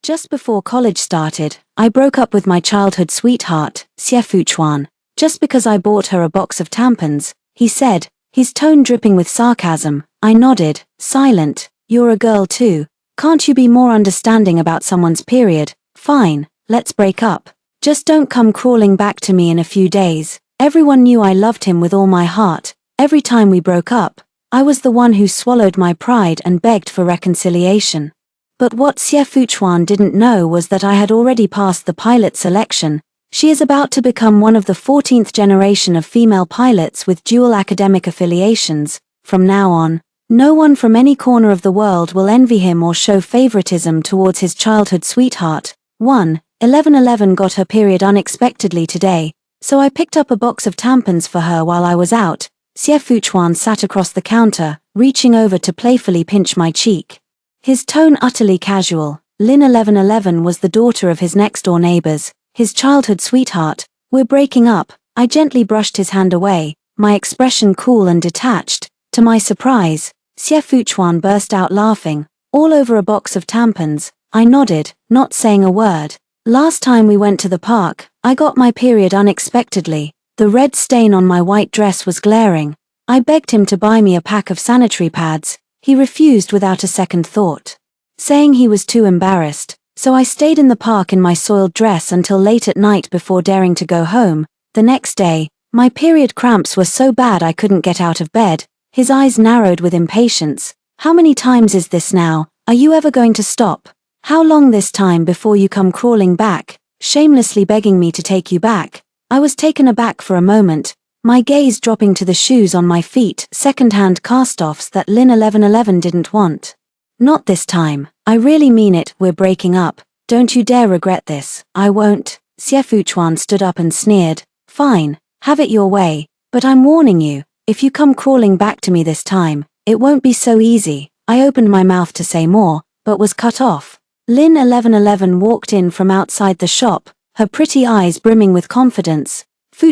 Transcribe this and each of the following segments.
Just before college started, I broke up with my childhood sweetheart, Xie Chuan, just because I bought her a box of tampons, he said, his tone dripping with sarcasm. I nodded, silent. You're a girl too. Can't you be more understanding about someone's period? Fine, let's break up. Just don't come crawling back to me in a few days. Everyone knew I loved him with all my heart. Every time we broke up, I was the one who swallowed my pride and begged for reconciliation. But what Xie Chuan didn't know was that I had already passed the pilot selection. She is about to become one of the 14th generation of female pilots with dual academic affiliations. From now on, no one from any corner of the world will envy him or show favoritism towards his childhood sweetheart. 1111 got her period unexpectedly today, so I picked up a box of tampons for her while I was out. Xie Chuan sat across the counter, reaching over to playfully pinch my cheek. His tone utterly casual. 1111 was the daughter of his next-door neighbors, his childhood sweetheart. We're breaking up. I gently brushed his hand away, my expression cool and detached. To my surprise, Xie Chuan burst out laughing, all over a box of tampons. I nodded, not saying a word. Last time we went to the park, I got my period unexpectedly. The red stain on my white dress was glaring. I begged him to buy me a pack of sanitary pads. He refused without a second thought, saying he was too embarrassed. So I stayed in the park in my soiled dress until late at night before daring to go home. The next day, my period cramps were so bad I couldn't get out of bed. His eyes narrowed with impatience. How many times is this now? Are you ever going to stop? How long this time before you come crawling back, shamelessly begging me to take you back? I was taken aback for a moment, my gaze dropping to the shoes on my feet, second-hand cast-offs that 1111 didn't want. Not this time. I really mean it. We're breaking up. Don't you dare regret this. I won't. Xie Chuan stood up and sneered. Fine, have it your way, but I'm warning you, if you come crawling back to me this time, it won't be so easy. I opened my mouth to say more, but was cut off. 1111 walked in from outside the shop, her pretty eyes brimming with confidence.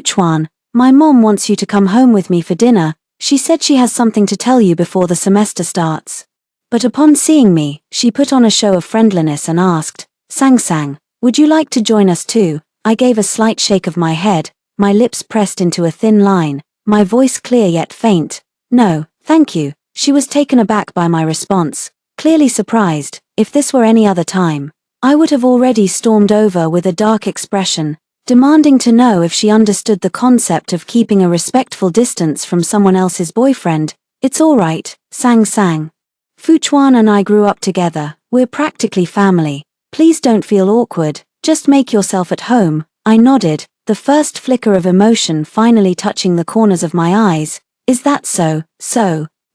Chuan, my mom wants you to come home with me for dinner. She said she has something to tell you before the semester starts. But upon seeing me, she put on a show of friendliness and asked, Sang, would you like to join us too? I gave a slight shake of my head, my lips pressed into a thin line, my voice clear yet faint. No, thank you. She was taken aback by my response, clearly surprised. If this were any other time, I would have already stormed over with a dark expression, demanding to know if she understood the concept of keeping a respectful distance from someone else's boyfriend. It's all right, Sang. Chuan and I grew up together. We're practically family. Please don't feel awkward. Just make yourself at home. I nodded, the first flicker of emotion finally touching the corners of my eyes. Is that so?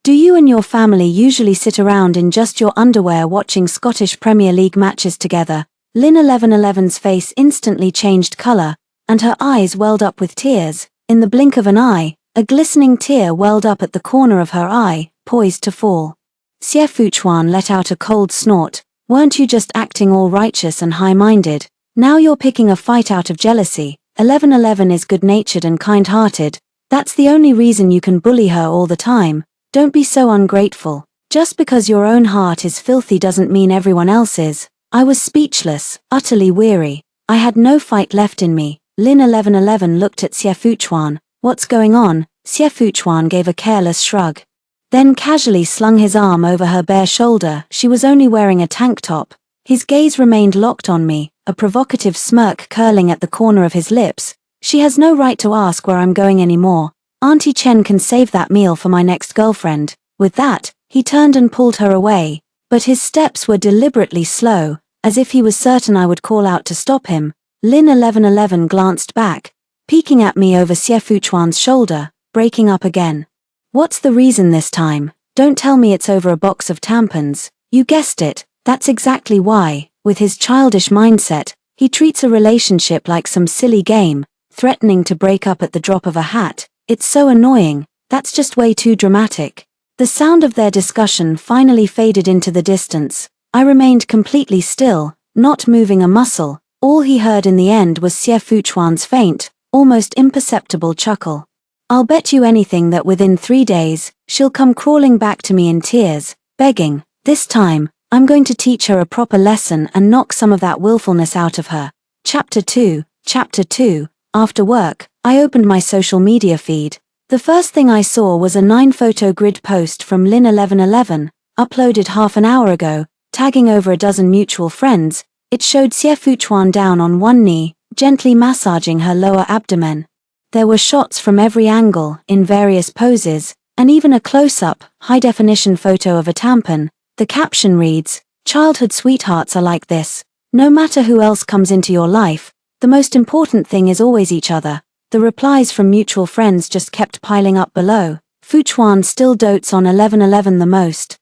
Do you and your family usually sit around in just your underwear watching Scottish Premier League matches together? 1111's face instantly changed color, and her eyes welled up with tears. In the blink of an eye, a glistening tear welled up at the corner of her eye, poised to fall. Xie Chuan let out a cold snort. Weren't you just acting all righteous and high-minded? Now you're picking a fight out of jealousy. 1111 is good-natured and kind-hearted. That's the only reason you can bully her all the time. Don't be so ungrateful. Just because your own heart is filthy doesn't mean everyone else is. I was speechless, utterly weary. I had no fight left in me. 1111 looked at Xie Chuan. What's going on? Xie Chuan gave a careless shrug, then casually slung his arm over her bare shoulder. She was only wearing a tank top. His gaze remained locked on me, a provocative smirk curling at the corner of his lips. She has no right to ask where I'm going anymore. Auntie Chen can save that meal for my next girlfriend. With that, he turned and pulled her away. But his steps were deliberately slow, as if he was certain I would call out to stop him. 1111 glanced back, peeking at me over Xie Chuan's shoulder. Breaking up again. What's the reason this time? Don't tell me it's over a box of tampons. You guessed it, that's exactly why. With his childish mindset, he treats a relationship like some silly game, threatening to break up at the drop of a hat. It's so annoying. That's just way too dramatic. The sound of their discussion finally faded into the distance. I remained completely still, not moving a muscle. All he heard in the end was Xie Chuan's faint, almost imperceptible chuckle. I'll bet you anything that within 3 days, she'll come crawling back to me in tears, begging. This time, I'm going to teach her a proper lesson and knock some of that willfulness out of her. Chapter 2. After work, I opened my social media feed. The first thing I saw was a 9-photo grid post from Lin1111, uploaded half an hour ago, tagging over a dozen mutual friends. It showed Xie Fuchuan down on one knee, gently massaging her lower abdomen. There were shots from every angle, in various poses, and even a close-up, high-definition photo of a tampon. The caption reads, "Childhood sweethearts are like this. No matter who else comes into your life, the most important thing is always each other." The replies from mutual friends just kept piling up below. Fuchuan still dotes on 1111 the most.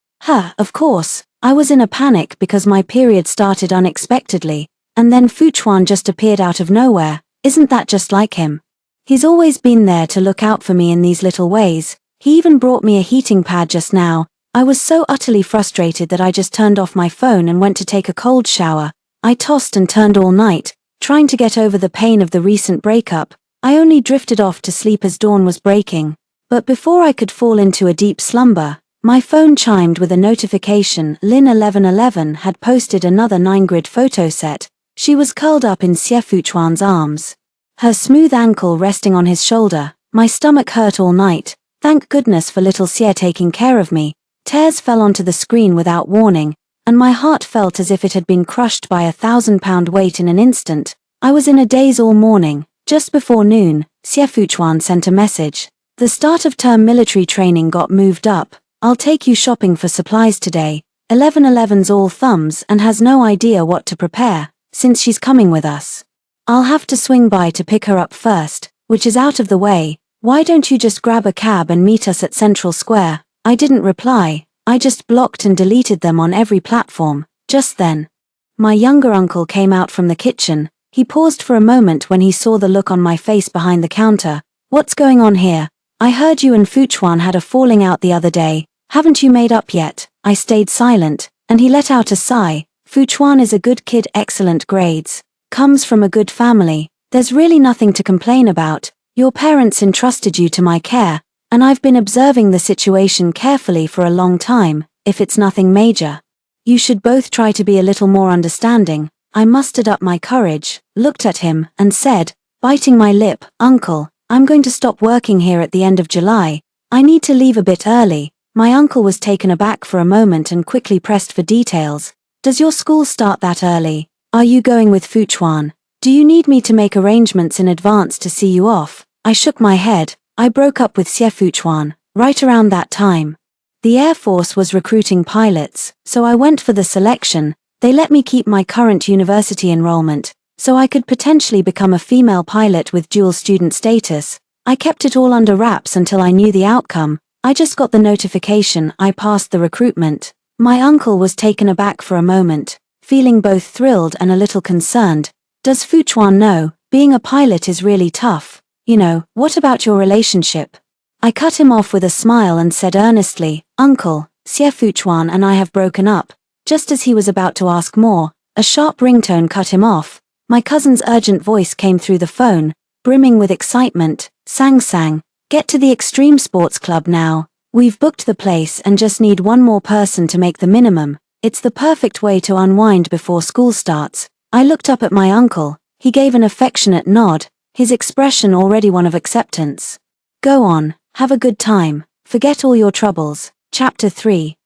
Of course. I was in a panic because my period started unexpectedly, and then Fuchuan just appeared out of nowhere. Isn't that just like him? He's always been there to look out for me in these little ways. He even brought me a heating pad just now. I was so utterly frustrated that I just turned off my phone and went to take a cold shower. I tossed and turned all night, trying to get over the pain of the recent breakup. I only drifted off to sleep as dawn was breaking. But before I could fall into a deep slumber, my phone chimed with a notification. Lin1111 had posted another 9-grid photo set. She was curled up in Xie Fuchuan's arms, her smooth ankle resting on his shoulder. My stomach hurt all night. Thank goodness for little Xie taking care of me. Tears fell onto the screen without warning, and my heart felt as if it had been crushed by a 1,000-pound weight in an instant. I was in a daze all morning. Just before noon, Xie Fuchuan sent a message. The start of term military training got moved up. I'll take you shopping for supplies today. 1111's all thumbs and has no idea what to prepare, since she's coming with us. I'll have to swing by to pick her up first, which is out of the way. Why don't you just grab a cab and meet us at Central Square? I didn't reply. I just blocked and deleted them on every platform. Just then, my younger uncle came out from the kitchen. He paused for a moment when he saw the look on my face behind the counter. What's going on here? I heard you and Fuchuan had a falling out the other day. Haven't you made up yet? I stayed silent, and he let out a sigh. Fuchuan is a good kid, excellent grades. Comes from a good family. There's really nothing to complain about. Your parents entrusted you to my care, and I've been observing the situation carefully for a long time. If it's nothing major, you should both try to be a little more understanding. I mustered up my courage, looked at him, and said, biting my lip, Uncle, I'm going to stop working here at the end of July. I need to leave a bit early. My uncle was taken aback for a moment and quickly pressed for details. Does your school start that early? Are you going with Fuchuan? Do you need me to make arrangements in advance to see you off? I shook my head. I broke up with Xie Fuchuan right around that time. The Air Force was recruiting pilots, so I went for the selection. They let me keep my current university enrollment, so I could potentially become a female pilot with dual student status. I kept it all under wraps until I knew the outcome. I just got the notification I passed the recruitment. My uncle was taken aback for a moment, feeling both thrilled and a little concerned. Does Fuchuan know? Being a pilot is really tough. You know, what about your relationship? I cut him off with a smile and said earnestly, Uncle, Xie Fuchuan and I have broken up. Just as he was about to ask more, a sharp ringtone cut him off. My cousin's urgent voice came through the phone, brimming with excitement. Sang, get to the Extreme Sports Club now. We've booked the place and just need one more person to make the minimum. It's the perfect way to unwind before school starts. I looked up at my uncle. He gave an affectionate nod, his expression already one of acceptance. Go on, have a good time. Forget all your troubles. Chapter 3.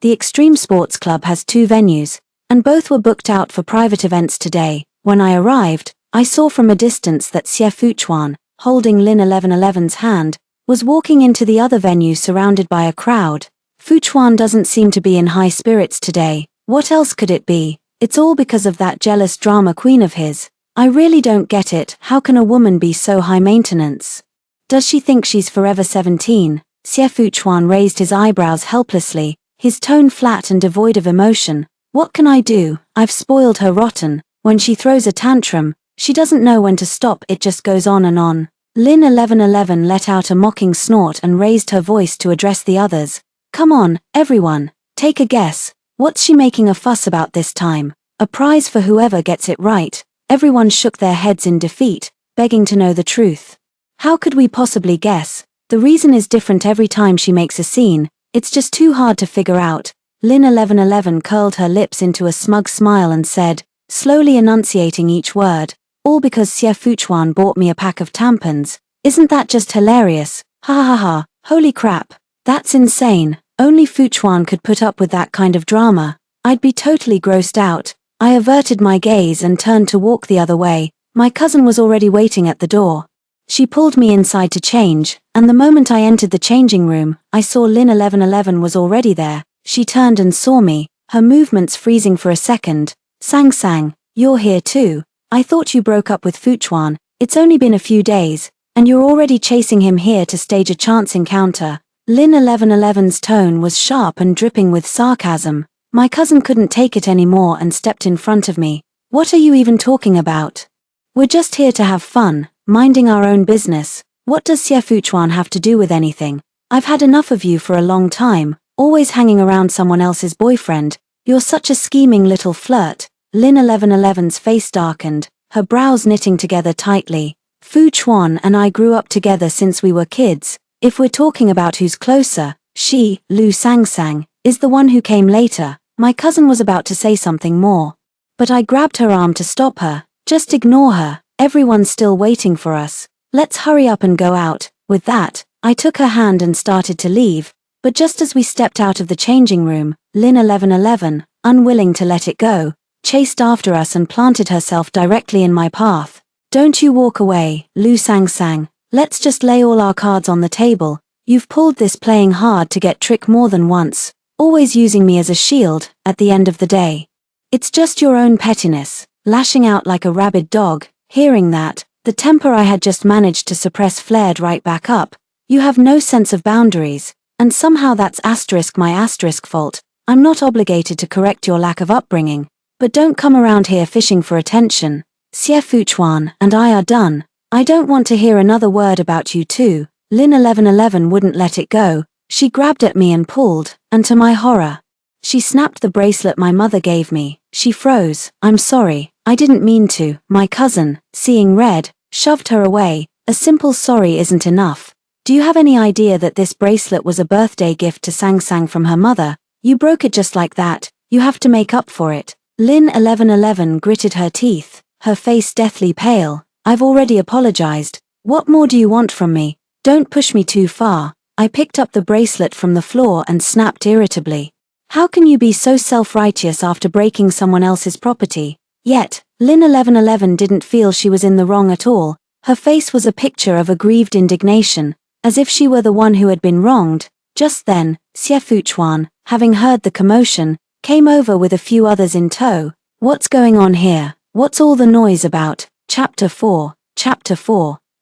The Extreme Sports Club has 2 venues, and both were booked out for private events today. When I arrived, I saw from a distance that Xie Fuchuan, holding Lin1111's hand, was walking into the other venue surrounded by a crowd. Fuchuan doesn't seem to be in high spirits today. What else could it be? It's all because of that jealous drama queen of his. I really don't get it. How can a woman be so high maintenance? Does she think she's forever 17? Xie Fuchuan raised his eyebrows helplessly, his tone flat and devoid of emotion. What can I do? I've spoiled her rotten. When she throws a tantrum, she doesn't know when to stop, it just goes on and on. Lin1111 let out a mocking snort and raised her voice to address the others. Come on, everyone, take a guess. What's she making a fuss about this time? A prize for whoever gets it right. Everyone shook their heads in defeat, begging to know the truth. How could we possibly guess? The reason is different every time she makes a scene. It's just too hard to figure out. Lin 1111 curled her lips into a smug smile and said, slowly enunciating each word, all because Xie Fuchuan bought me a pack of tampons. Isn't that just hilarious? Ha ha ha, holy crap. That's insane. Only Fuchuan could put up with that kind of drama. I'd be totally grossed out. I averted my gaze and turned to walk the other way. My cousin was already waiting at the door. She pulled me inside to change, and the moment I entered the changing room, I saw Lin 1111 was already there. She turned and saw me, her movements freezing for a second. Sang, you're here too. I thought you broke up with Fuchuan. It's only been a few days, and you're already chasing him here to stage a chance encounter. Lin 1111's tone was sharp and dripping with sarcasm. My cousin couldn't take it anymore and stepped in front of me. What are you even talking about? We're just here to have fun, minding our own business. What does Xie Fuchuan have to do with anything? I've had enough of you for a long time, always hanging around someone else's boyfriend. You're such a scheming little flirt. Lin 1111's face darkened, her brows knitting together tightly. Fuchuan and I grew up together since we were kids. If we're talking about who's closer, she, Lu Sang, is the one who came later. My cousin was about to say something more, but I grabbed her arm to stop her. Just ignore her, everyone's still waiting for us. Let's hurry up and go out. With that, I took her hand and started to leave, but just as we stepped out of the changing room, Lin 1111, unwilling to let it go, chased after us and planted herself directly in my path. Don't you walk away, Lu Sang. Let's just lay all our cards on the table. You've pulled this playing hard to get trick more than once, always using me as a shield. At the end of the day, it's just your own pettiness, lashing out like a rabid dog. Hearing that, the temper I had just managed to suppress flared right back up. You have no sense of boundaries, and somehow that's my fault. I'm not obligated to correct your lack of upbringing, but don't come around here fishing for attention. Xie Fuchuan and I are done. I don't want to hear another word about you too. Lin 1111 wouldn't let it go. She grabbed at me and pulled, and to my horror, she snapped the bracelet my mother gave me. She froze. I'm sorry, I didn't mean to. My cousin, seeing red, shoved her away. A simple sorry isn't enough. Do you have any idea that this bracelet was a birthday gift to Sang from her mother? You broke it just like that. You have to make up for it. Lin 1111 gritted her teeth, her face deathly pale. I've already apologized. What more do you want from me? Don't push me too far. I picked up the bracelet from the floor and snapped irritably. How can you be so self-righteous after breaking someone else's property? Yet, Lin 1111 didn't feel she was in the wrong at all. Her face was a picture of aggrieved indignation, as if she were the one who had been wronged. Just then, Xie Fuchuan, having heard the commotion, came over with a few others in tow. What's going on here? What's all the noise about? Chapter 4.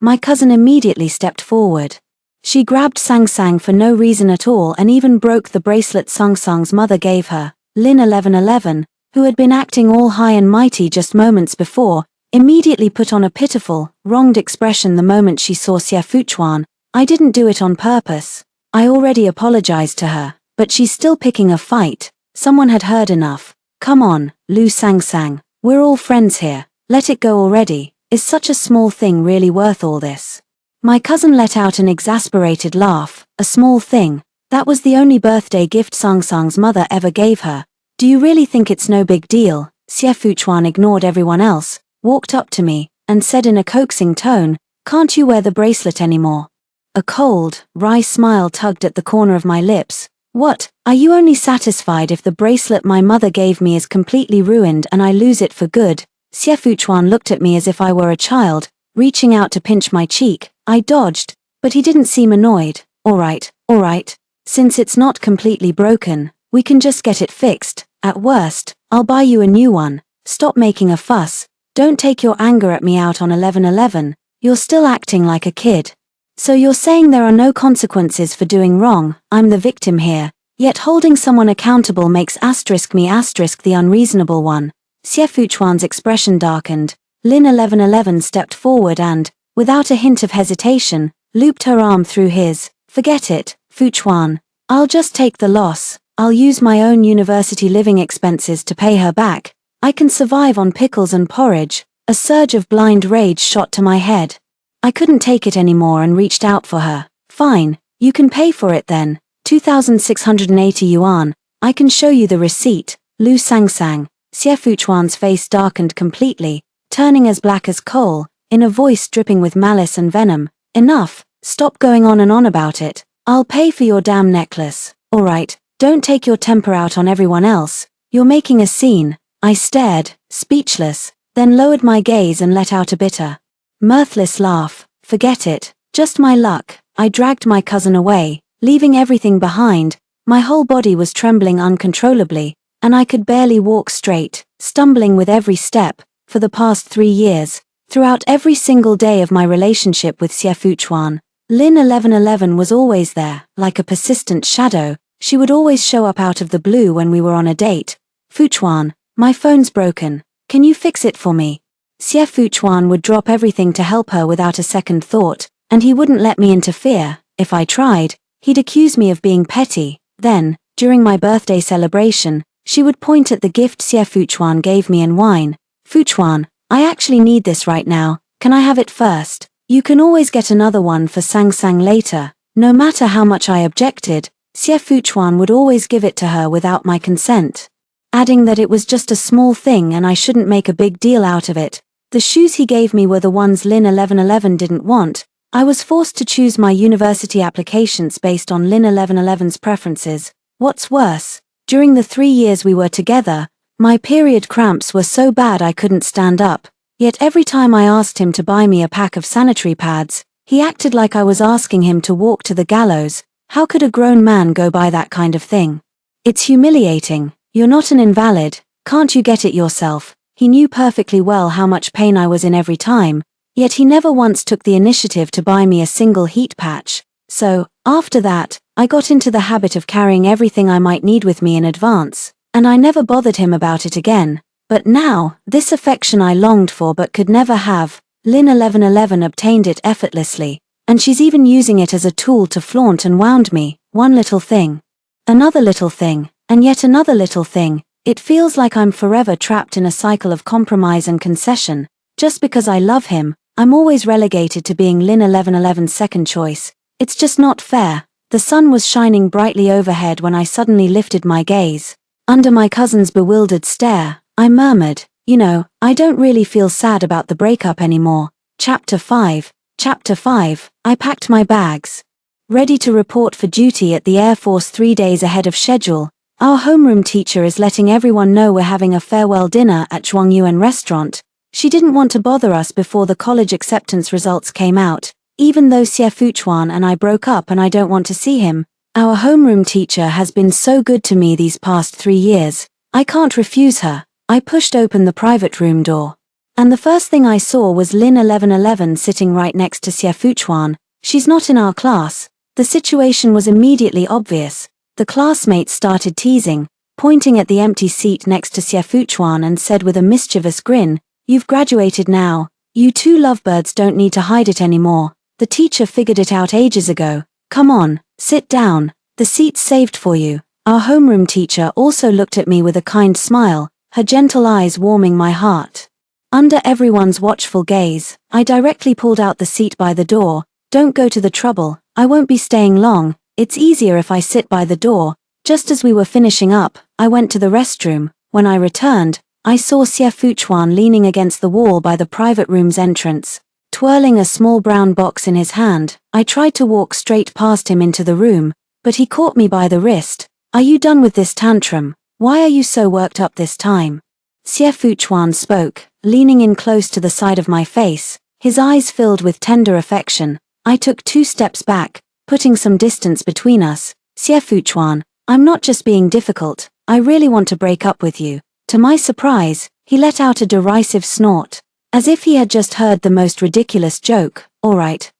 My cousin immediately stepped forward. She grabbed Sang for no reason at all and even broke the bracelet Sang's mother gave her. Lin 1111, who had been acting all high and mighty just moments before, immediately put on a pitiful, wronged expression the moment she saw Xie Fuchuan. I didn't do it on purpose. I already apologized to her, but she's still picking a fight. Someone had heard enough. Come on, Lu Sang. We're all friends here. Let it go already. Is such a small thing really worth all this? My cousin let out an exasperated laugh. A small thing. That was the only birthday gift Sang's mother ever gave her. Do you really think it's no big deal? Xie Fuchuan ignored everyone else, walked up to me, and said in a coaxing tone, can't you wear the bracelet anymore? A cold, wry smile tugged at the corner of my lips. What, are you only satisfied if the bracelet my mother gave me is completely ruined and I lose it for good? Xie Fuchuan looked at me as if I were a child, reaching out to pinch my cheek. I dodged, but he didn't seem annoyed. All right. Since it's not completely broken, we can just get it fixed. At worst, I'll buy you a new one. Stop making a fuss. Don't take your anger at me out on 1111. You're still acting like a kid. So you're saying there are no consequences for doing wrong? I'm the victim here. Yet holding someone accountable makes me the unreasonable one. Xie Fuchuan's expression darkened. Lin 1111 stepped forward and, without a hint of hesitation, looped her arm through his. Forget it, Fuchuan. I'll just take the loss. I'll use my own university living expenses to pay her back. I can survive on pickles and porridge. A surge of blind rage shot to my head. I couldn't take it anymore and reached out for her. Fine, you can pay for it then. 2,680 yuan. I can show you the receipt, Lu Sang. Xie Fuchuan's face darkened completely, turning as black as coal, in a voice dripping with malice and venom. Enough, stop going on and on about it. I'll pay for your damn necklace. Alright, don't take your temper out on everyone else. You're making a scene. I stared, speechless, then lowered my gaze and let out a bitter, mirthless laugh. Forget it, just my luck. I dragged my cousin away, leaving everything behind. My whole body was trembling uncontrollably, and I could barely walk straight, stumbling with every step. For the past 3 years, throughout every single day of my relationship with Xie Fuchuan, Lin 1111 was always there, like a persistent shadow. She would always show up out of the blue when we were on a date. Fuchuan, my phone's broken. Can you fix it for me? Xie Fuchuan would drop everything to help her without a second thought, and he wouldn't let me interfere. If I tried, he'd accuse me of being petty. Then, during my birthday celebration, she would point at the gift Xie Fuchuan gave me and whine, Fuchuan, I actually need this right now. Can I have it first? You can always get another one for Sang later. No matter how much I objected, Xie Fuchuan would always give it to her without my consent, adding that it was just a small thing and I shouldn't make a big deal out of it. The shoes he gave me were the ones Lin 1111 didn't want. I was forced to choose my university applications based on Lin 1111's preferences. What's worse, during the 3 years we were together, my period cramps were so bad I couldn't stand up. Yet every time I asked him to buy me a pack of sanitary pads, he acted like I was asking him to walk to the gallows. How could a grown man go buy that kind of thing? It's humiliating. You're not an invalid, can't you get it yourself? He knew perfectly well how much pain I was in every time, yet he never once took the initiative to buy me a single heat patch. So, after that, I got into the habit of carrying everything I might need with me in advance, and I never bothered him about it again. But now, this affection I longed for but could never have, Lin 1111 obtained it effortlessly, and she's even using it as a tool to flaunt and wound me. One little thing, another little thing, and yet another little thing. It feels like I'm forever trapped in a cycle of compromise and concession. Just because I love him, I'm always relegated to being Lin 1111's second choice. It's just not fair. The sun was shining brightly overhead when I suddenly lifted my gaze. Under my cousin's bewildered stare, I murmured, you know, I don't really feel sad about the breakup anymore. Chapter 5. I packed my bags, ready to report for duty at the Air Force 3 days ahead of schedule. Our homeroom teacher is letting everyone know we're having a farewell dinner at Zhuangyuan restaurant. She didn't want to bother us before the college acceptance results came out. Even though Xie Fuchuan and I broke up and I don't want to see him, our homeroom teacher has been so good to me these past 3 years. I can't refuse her. I pushed open the private room door, and the first thing I saw was Lin 1111 sitting right next to Xie Fuchuan. She's not in our class. The situation was immediately obvious. The classmates started teasing, pointing at the empty seat next to Xie Fuchuan and said with a mischievous grin, "You've graduated now. You two lovebirds don't need to hide it anymore. The teacher figured it out ages ago. Come on, sit down. The seat's saved for you." Our homeroom teacher also looked at me with a kind smile, her gentle eyes warming my heart. Under everyone's watchful gaze, I directly pulled out the seat by the door. "Don't go to the trouble. I won't be staying long. It's easier if I sit by the door." Just as we were finishing up, I went to the restroom. When I returned, I saw Xie Fuchuan leaning against the wall by the private room's entrance, twirling a small brown box in his hand. I tried to walk straight past him into the room, but he caught me by the wrist. "Are you done with this tantrum? Why are you so worked up this time?" Xie Fuchuan spoke, leaning in close to the side of my face, his eyes filled with tender affection. I took 2 steps back, putting some distance between us. "Xie Fuchuan, I'm not just being difficult, I really want to break up with you." To my surprise, he let out a derisive snort, as if he had just heard the most ridiculous joke. Alright,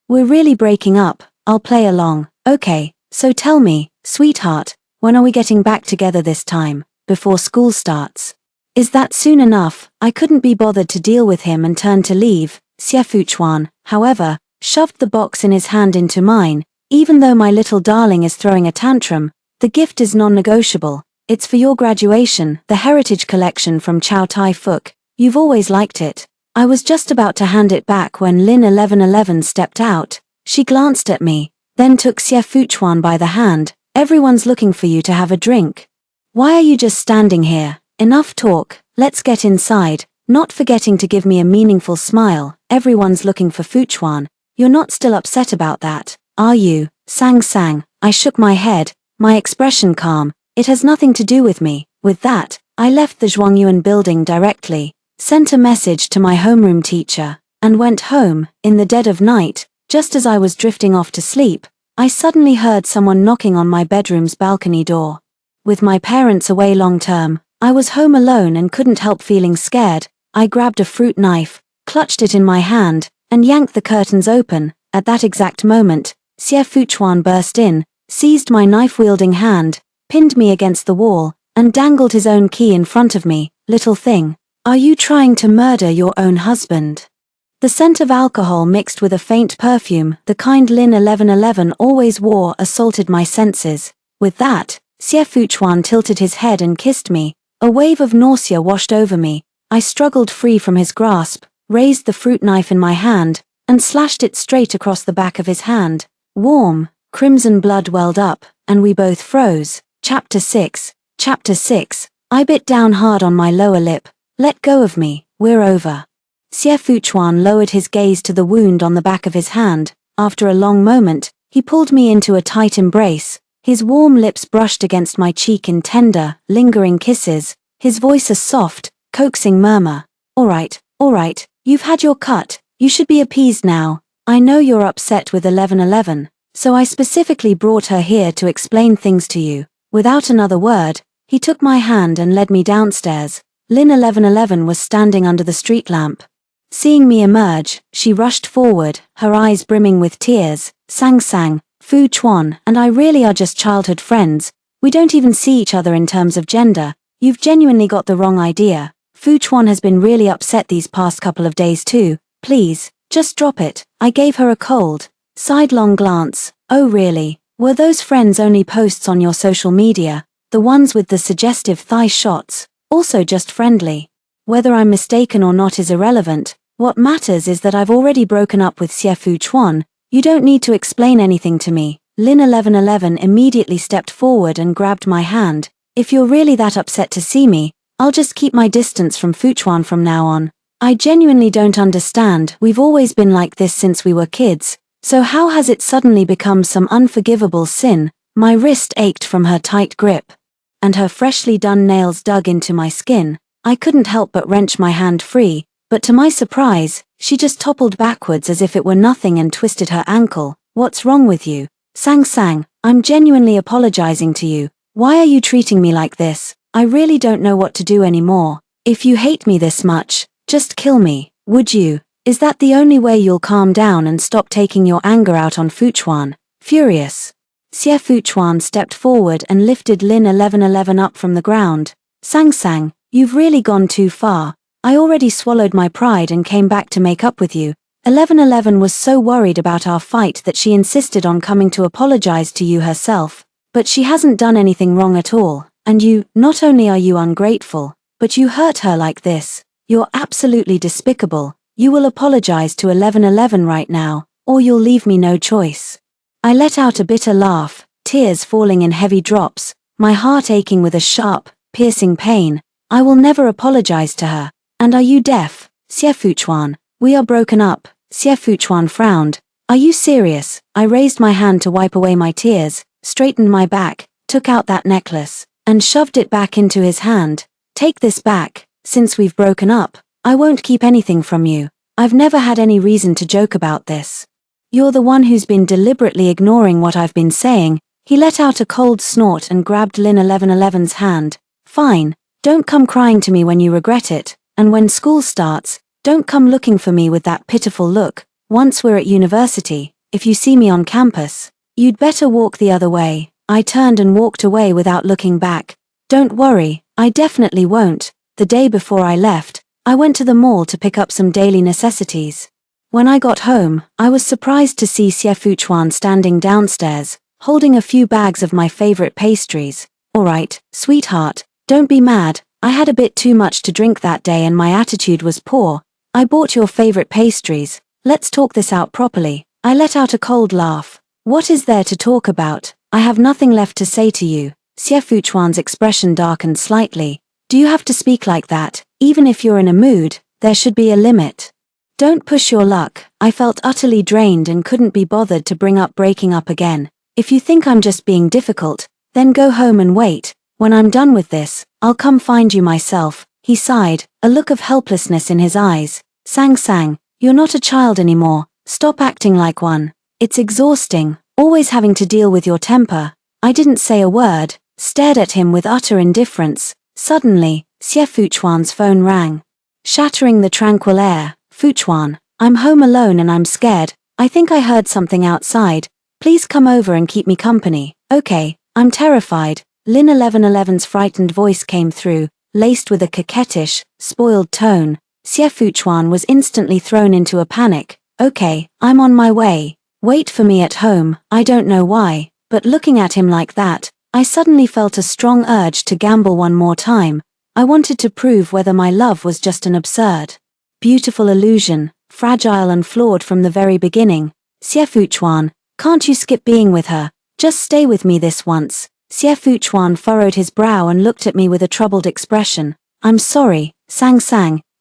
we're really breaking up, I'll play along. Okay, so tell me, sweetheart, when are we getting back together this time? Before school starts? Is that soon enough? I couldn't be bothered to deal with him and turned to leave. Xie Fuchuan, however, shoved the box in his hand into mine. "Even though my little darling is throwing a tantrum, the gift is non-negotiable. It's for your graduation, the heritage collection from Chow Tai Fook. You've always liked it." I was just about to hand it back when Lin 1111 stepped out. She glanced at me, then took Xie Fuchuan by the hand. Everyone's looking for you to have a drink. Why are you just standing here? Enough talk, let's get inside, not forgetting to give me a meaningful smile. Everyone's looking for Fuchuan. You're not still upset about that, are you? Sang sang. I shook my head, my expression calm. It has nothing to do with me. With that, I left the Zhuangyuan building directly, sent a message to my homeroom teacher, and went home. In the dead of night, just as I was drifting off to sleep, I suddenly heard someone knocking on my bedroom's balcony door. With my parents away long term, I was home alone and couldn't help feeling scared. I grabbed a fruit knife, clutched it in my hand, and yanked the curtains open. At that exact moment, Xie Fuchuan burst in, seized my knife-wielding hand, pinned me against the wall, and dangled his own key in front of me. Little thing, are you trying to murder your own husband? The scent of alcohol mixed with a faint perfume, the kind Lin 1111 always wore, assaulted my senses. With that, Xie Fuchuan tilted his head and kissed me. A wave of nausea washed over me. I struggled free from his grasp, raised the fruit knife in my hand, and slashed it straight across the back of his hand. Warm, crimson blood welled up, and we both froze. Chapter 6. Chapter 6. I bit down hard on my lower lip. Let go of me, we're over. Xie Fuchuan lowered his gaze to the wound on the back of his hand. After a long moment, he pulled me into a tight embrace. His warm lips brushed against my cheek in tender, lingering kisses, his voice a soft, coaxing murmur. All right, you've had your cut, you should be appeased now. I know you're upset with 1111, so I specifically brought her here to explain things to you. Without another word, he took my hand and led me downstairs. Lin 1111 was standing under the street lamp. Seeing me emerge, she rushed forward, her eyes brimming with tears. Sang sang, Fuchuan and I really are just childhood friends. We don't even see each other in terms of gender. You've genuinely got the wrong idea. Fuchuan has been really upset these past couple of days too. Please, just drop it. I gave her a cold, sidelong glance. Oh really? Were those friends only posts on your social media? The ones with the suggestive thigh shots? Also just friendly? Whether I'm mistaken or not is irrelevant. What matters is that I've already broken up with Xie Fuchuan. You don't need to explain anything to me. Lin 1111 immediately stepped forward and grabbed my hand. If you're really that upset to see me, I'll just keep my distance from Fuchuan from now on. I genuinely don't understand. We've always been like this since we were kids. So how has it suddenly become some unforgivable sin? My wrist ached from her tight grip, and her freshly done nails dug into my skin. I couldn't help but wrench my hand free, but to my surprise, she just toppled backwards as if it were nothing and twisted her ankle. What's wrong with you? Sang sang, I'm genuinely apologizing to you. Why are you treating me like this? I really don't know what to do anymore. If you hate me this much, just kill me, would you? Is that the only way you'll calm down and stop taking your anger out on Fuchuan? Furious, Xie Fuchuan stepped forward and lifted Lin 1111 up from the ground. Sang sang, you've really gone too far. I already swallowed my pride and came back to make up with you. 1111 was so worried about our fight that she insisted on coming to apologize to you herself. But she hasn't done anything wrong at all, and you, not only are you ungrateful, but you hurt her like this. You're absolutely despicable. You will apologize to 1111 right now, or you'll leave me no choice. I let out a bitter laugh, tears falling in heavy drops, my heart aching with a sharp, piercing pain. I will never apologize to her. And are you deaf, Xie Fuchuan? We are broken up. Xie Fuchuan frowned. Are you serious? I raised my hand to wipe away my tears, straightened my back, took out that necklace, and shoved it back into his hand. Take this back. Since we've broken up, I won't keep anything from you. I've never had any reason to joke about this. You're the one who's been deliberately ignoring what I've been saying. He let out a cold snort and grabbed Lin 1111's hand. Fine, don't come crying to me when you regret it, and when school starts, don't come looking for me with that pitiful look. Once we're at university, if you see me on campus, you'd better walk the other way. I turned and walked away without looking back. Don't worry, I definitely won't. The day before I left, I went to the mall to pick up some daily necessities. When I got home, I was surprised to see Xie Fuchuan standing downstairs, holding a few bags of my favorite pastries. Alright, sweetheart, don't be mad. I had a bit too much to drink that day and my attitude was poor. I bought your favorite pastries. Let's talk this out properly. I let out a cold laugh. What is there to talk about? I have nothing left to say to you. Xie Fuchuan's expression darkened slightly. Do you have to speak like that? Even if you're in a mood, there should be a limit. Don't push your luck. I felt utterly drained and couldn't be bothered to bring up breaking up again. If you think I'm just being difficult, then go home and wait. When I'm done with this, I'll come find you myself. He sighed, a look of helplessness in his eyes. Sang, you're not a child anymore. Stop acting like one. It's exhausting, always having to deal with your temper. I didn't say a word, stared at him with utter indifference. Suddenly, Xie Fuchuan's phone rang. Shattering the tranquil air. Fuchuan, I'm home alone and I'm scared. I think I heard something outside. Please come over and keep me company. Okay, I'm terrified. Lin 1111's frightened voice came through, laced with a coquettish, spoiled tone. Xie Fuchuan was instantly thrown into a panic. Okay, I'm on my way. Wait for me at home. I don't know why, but looking at him like that, I suddenly felt a strong urge to gamble one more time. I wanted to prove whether my love was just an absurd, beautiful illusion, fragile and flawed from the very beginning. Xie Fuchuan, can't you skip being with her? Just stay with me this once. Xie Fuchuan furrowed his brow and looked at me with a troubled expression. I'm sorry, Sang.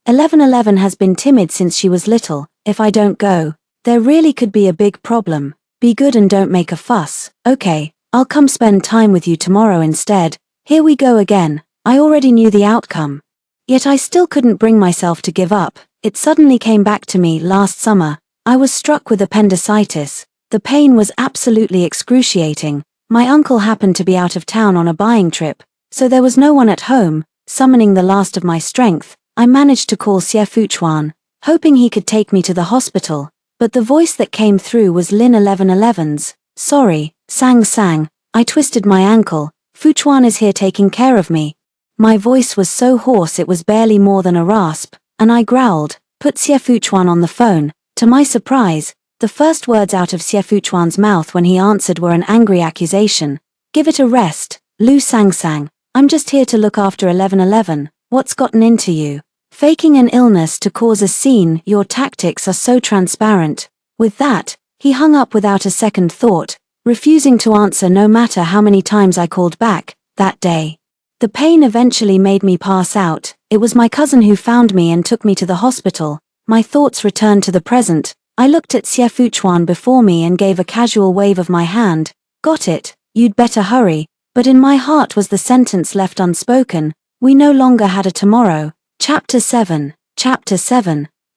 1111 has been timid since she was little. If I don't go, there really could be a big problem. Be good and don't make a fuss. Okay, I'll come spend time with you tomorrow instead. Here we go again. I already knew the outcome. Yet I still couldn't bring myself to give up. It suddenly came back to me last summer. I was struck with appendicitis. The pain was absolutely excruciating. My uncle happened to be out of town on a buying trip, so there was no one at home. Summoning the last of my strength, I managed to call Xie Fuchuan, hoping he could take me to the hospital, but the voice that came through was Lin 1111's. Sorry, Sang, I twisted my ankle. Fuchuan is here taking care of me. My voice was so hoarse it was barely more than a rasp, and I growled, put Xie Fuchuan on the phone. To my surprise, the first words out of Xie Fuchuan's mouth when he answered were an angry accusation. Give it a rest, Lu Sang. I'm just here to look after 1111. What's gotten into you? Faking an illness to cause a scene. Your tactics are so transparent. With that, he hung up without a second thought, refusing to answer no matter how many times I called back. That day, the pain eventually made me pass out. It was my cousin who found me and took me to the hospital. My thoughts returned to the present. I looked at Xie Fuchuan before me and gave a casual wave of my hand. Got it, you'd better hurry. But in my heart was the sentence left unspoken. We no longer had a tomorrow. Chapter 7.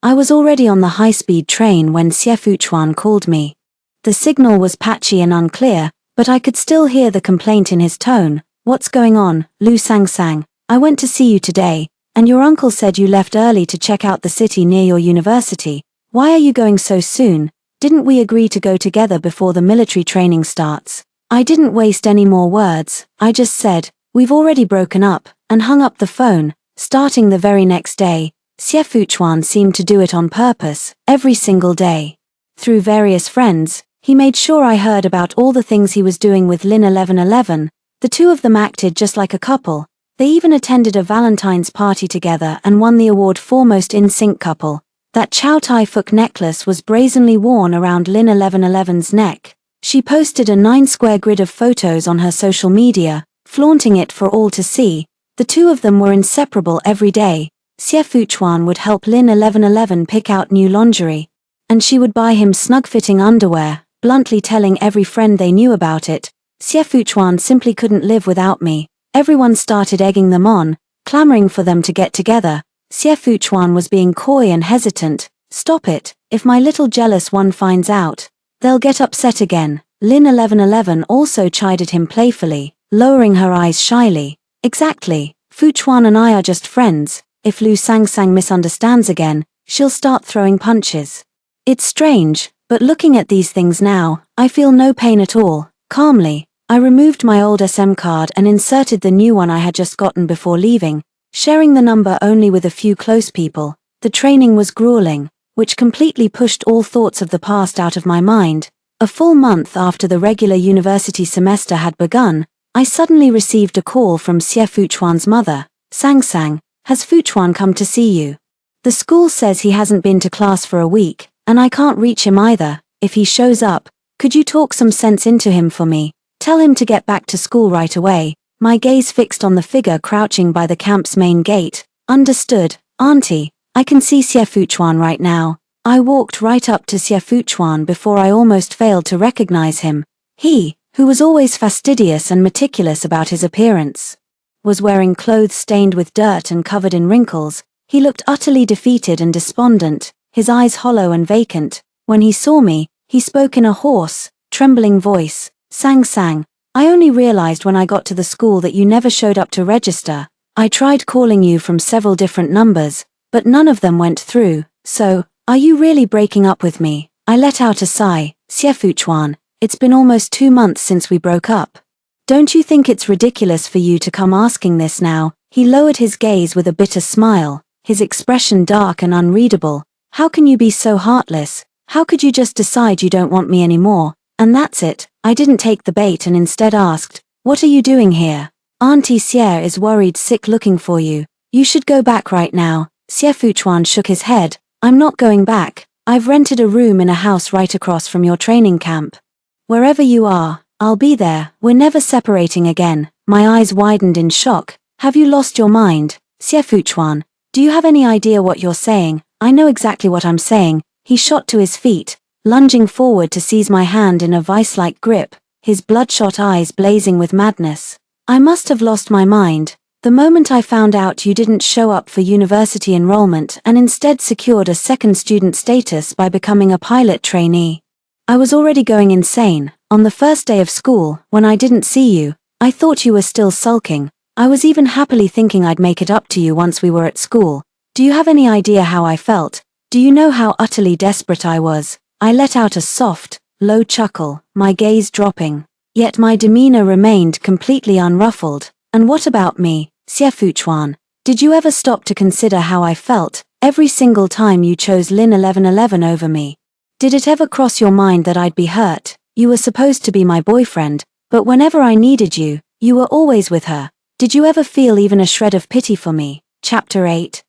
I was already on the high-speed train when Xie Fuchuan called me. The signal was patchy and unclear, but I could still hear the complaint in his tone. What's going on, Lu Sang? I went to see you today, and your uncle said you left early to check out the city near your university. Why are you going so soon? Didn't we agree to go together before the military training starts? I didn't waste any more words. I just said, we've already broken up, and hung up the phone. Starting the very next day, Xie Fuchuan seemed to do it on purpose, every single day. Through various friends, he made sure I heard about all the things he was doing with Lin 1111. The two of them acted just like a couple. They even attended a Valentine's party together and won the award for most in-sync couple. That Chow Tai Fook necklace was brazenly worn around Lin 1111's neck. She posted a 9-square grid of photos on her social media, flaunting it for all to see. The two of them were inseparable every day. Xie Fuchuan would help Lin 1111 pick out new lingerie, and she would buy him snug-fitting underwear, bluntly telling every friend they knew about it. Xie Fuchuan simply couldn't live without me. Everyone started egging them on, clamoring for them to get together. Xie Fuchuan was being coy and hesitant. Stop it, if my little jealous one finds out, they'll get upset again. Lin 1111 also chided him playfully, lowering her eyes shyly. Exactly, Fuchuan and I are just friends. If Lu Sang misunderstands again, she'll start throwing punches. It's strange, but looking at these things now, I feel no pain at all. Calmly, I removed my old SM card and inserted the new one I had just gotten before leaving, sharing the number only with a few close people. The training was grueling, which completely pushed all thoughts of the past out of my mind. A full month after the regular university semester had begun, I suddenly received a call from Xie Fuchuan's mother. Sang, has Fuchuan come to see you? The school says he hasn't been to class for a week, and I can't reach him either. If he shows up, could you talk some sense into him for me? tell him to get back to school right away. My gaze fixed on the figure crouching by the camp's main gate. Understood, Auntie. I can see Xie right now. I walked right up to Xie before I almost failed to recognize him. He, who was always fastidious and meticulous about his appearance, was wearing clothes stained with dirt and covered in wrinkles. He looked utterly defeated and despondent, his eyes hollow and vacant. When he saw me, he spoke in a hoarse, trembling voice. Sang, I only realized when I got to the school that you never showed up to register. I tried calling you from several different numbers, but none of them went through. So, are you really breaking up with me? I let out a sigh. Xie, it's been almost 2 months since we broke up. Don't you think it's ridiculous for you to come asking this now? He lowered his gaze with a bitter smile, his expression dark and unreadable. How can you be so heartless? How could you just decide you don't want me anymore? And that's it. I didn't take the bait and instead asked, what are you doing here? Auntie Xie is worried sick looking for you. You should go back right now. Xie shook his head. I'm not going back. I've rented a room in a house right across from your training camp. Wherever you are, I'll be there. We're never separating again. My eyes widened in shock. Have you lost your mind? Xie, do you have any idea what you're saying? I know exactly what I'm saying. He shot to his feet, lunging forward to seize my hand in a vice-like grip, his bloodshot eyes blazing with madness. I must have lost my mind. The moment I found out you didn't show up for university enrollment and instead secured a second student status by becoming a pilot trainee. I was already going insane. On the first day of school, when I didn't see you, I thought you were still sulking. I was even happily thinking I'd make it up to you once we were at school. Do you have any idea how I felt? Do you know how utterly desperate I was? I let out a soft, low chuckle, my gaze dropping. Yet my demeanor remained completely unruffled. And what about me, Xie? Did you ever stop to consider how I felt every single time you chose Lin 1111 over me? Did it ever cross your mind that I'd be hurt? You were supposed to be my boyfriend, but whenever I needed you, you were always with her. Did you ever feel even a shred of pity for me? Chapter 8.